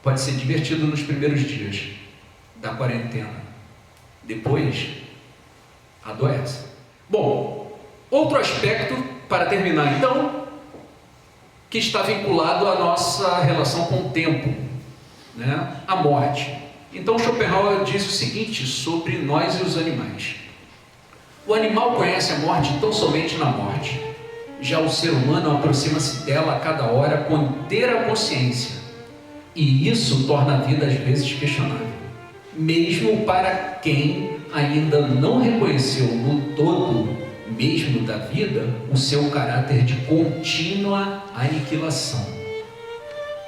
Pode ser divertido nos primeiros dias da quarentena. Depois, adoece. Bom, outro aspecto, para terminar então, que está vinculado à nossa relação com o tempo, né? A morte. Então Schopenhauer diz o seguinte sobre nós e os animais: o animal conhece a morte tão somente na morte. Já o ser humano aproxima-se dela a cada hora com inteira consciência, e isso torna a vida às vezes questionável, mesmo para quem ainda não reconheceu no todo mesmo da vida o seu caráter de contínua aniquilação.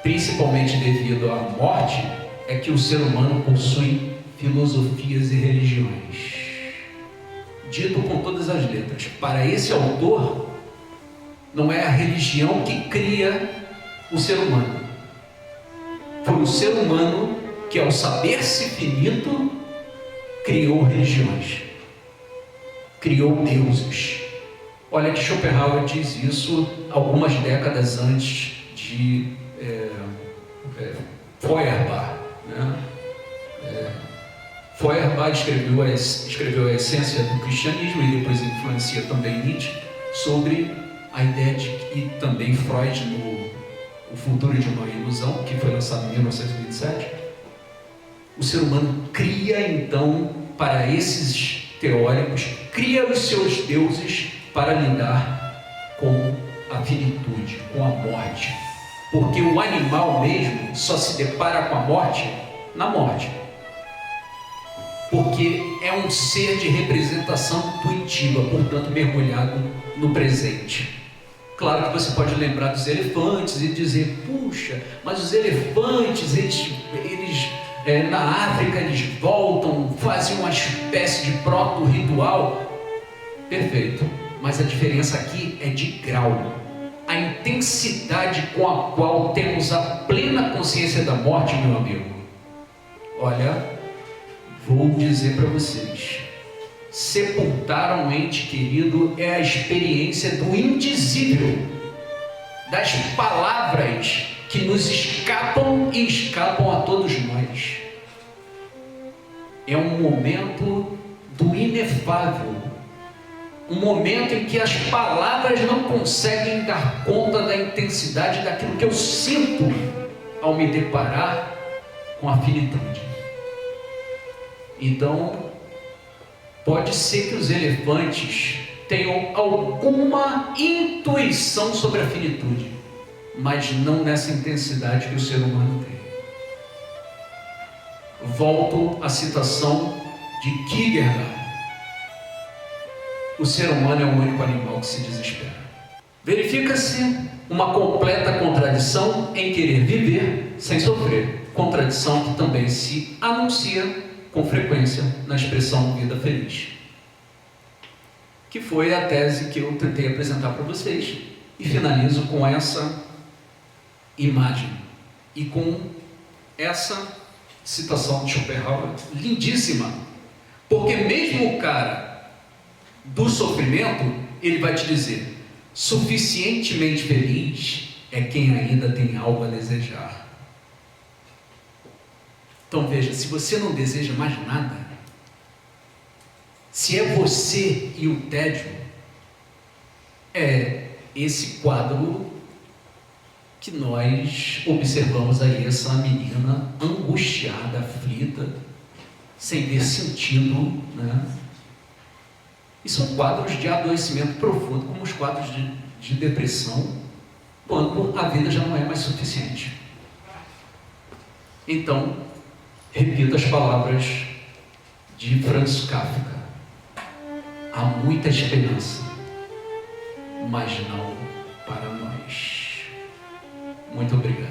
Principalmente devido à morte é que o ser humano possui filosofias e religiões. Dito com todas as letras, para esse autor, não é a religião que cria o ser humano. Foi o ser humano que, ao saber-se finito, criou religiões, criou deuses. Olha que Schopenhauer diz isso algumas décadas antes de Feuerbach, né? Feuerbach escreveu a essência do cristianismo e depois influencia também Nietzsche sobre a ideia de que também Freud no O Futuro de uma Ilusão, que foi lançado em 1927, o ser humano cria então, para esses teóricos, cria os seus deuses para lidar com a finitude, com a morte. Porque o animal mesmo só se depara com a morte na morte. Porque é um ser de representação intuitiva, portanto mergulhado no presente. Claro que você pode lembrar dos elefantes e dizer, puxa, mas os elefantes, eles na África, eles voltam, fazem uma espécie de proto-ritual. Perfeito, mas a diferença aqui é de grau. A intensidade com a qual temos a plena consciência da morte, meu amigo. Olha, vou dizer para vocês, sepultar um ente querido é a experiência do indizível, das palavras que nos escapam e escapam a todos nós. É um momento do inefável, um momento em que as palavras não conseguem dar conta da intensidade daquilo que eu sinto ao me deparar com a finitude. Então, pode ser que os elefantes tenham alguma intuição sobre a finitude, mas não nessa intensidade que o ser humano tem. Volto à citação de Kierkegaard. O ser humano é o único animal que se desespera. Verifica-se uma completa contradição em querer viver sem sofrer, contradição que também se anuncia com frequência na expressão vida feliz, que foi a tese que eu tentei apresentar para vocês, e finalizo com essa imagem e com essa citação de Schopenhauer lindíssima, porque mesmo o cara do sofrimento, ele vai te dizer, suficientemente feliz é quem ainda tem algo a desejar. Então veja, se você não deseja mais nada, se é você e o tédio, é esse quadro que nós observamos aí, essa menina angustiada, aflita, sem ver sentido, né? E são quadros de adoecimento profundo, como os quadros de depressão, quando a vida já não é mais suficiente. Então, repito as palavras de Franz Kafka: há muita esperança, mas não para nós. Muito obrigado.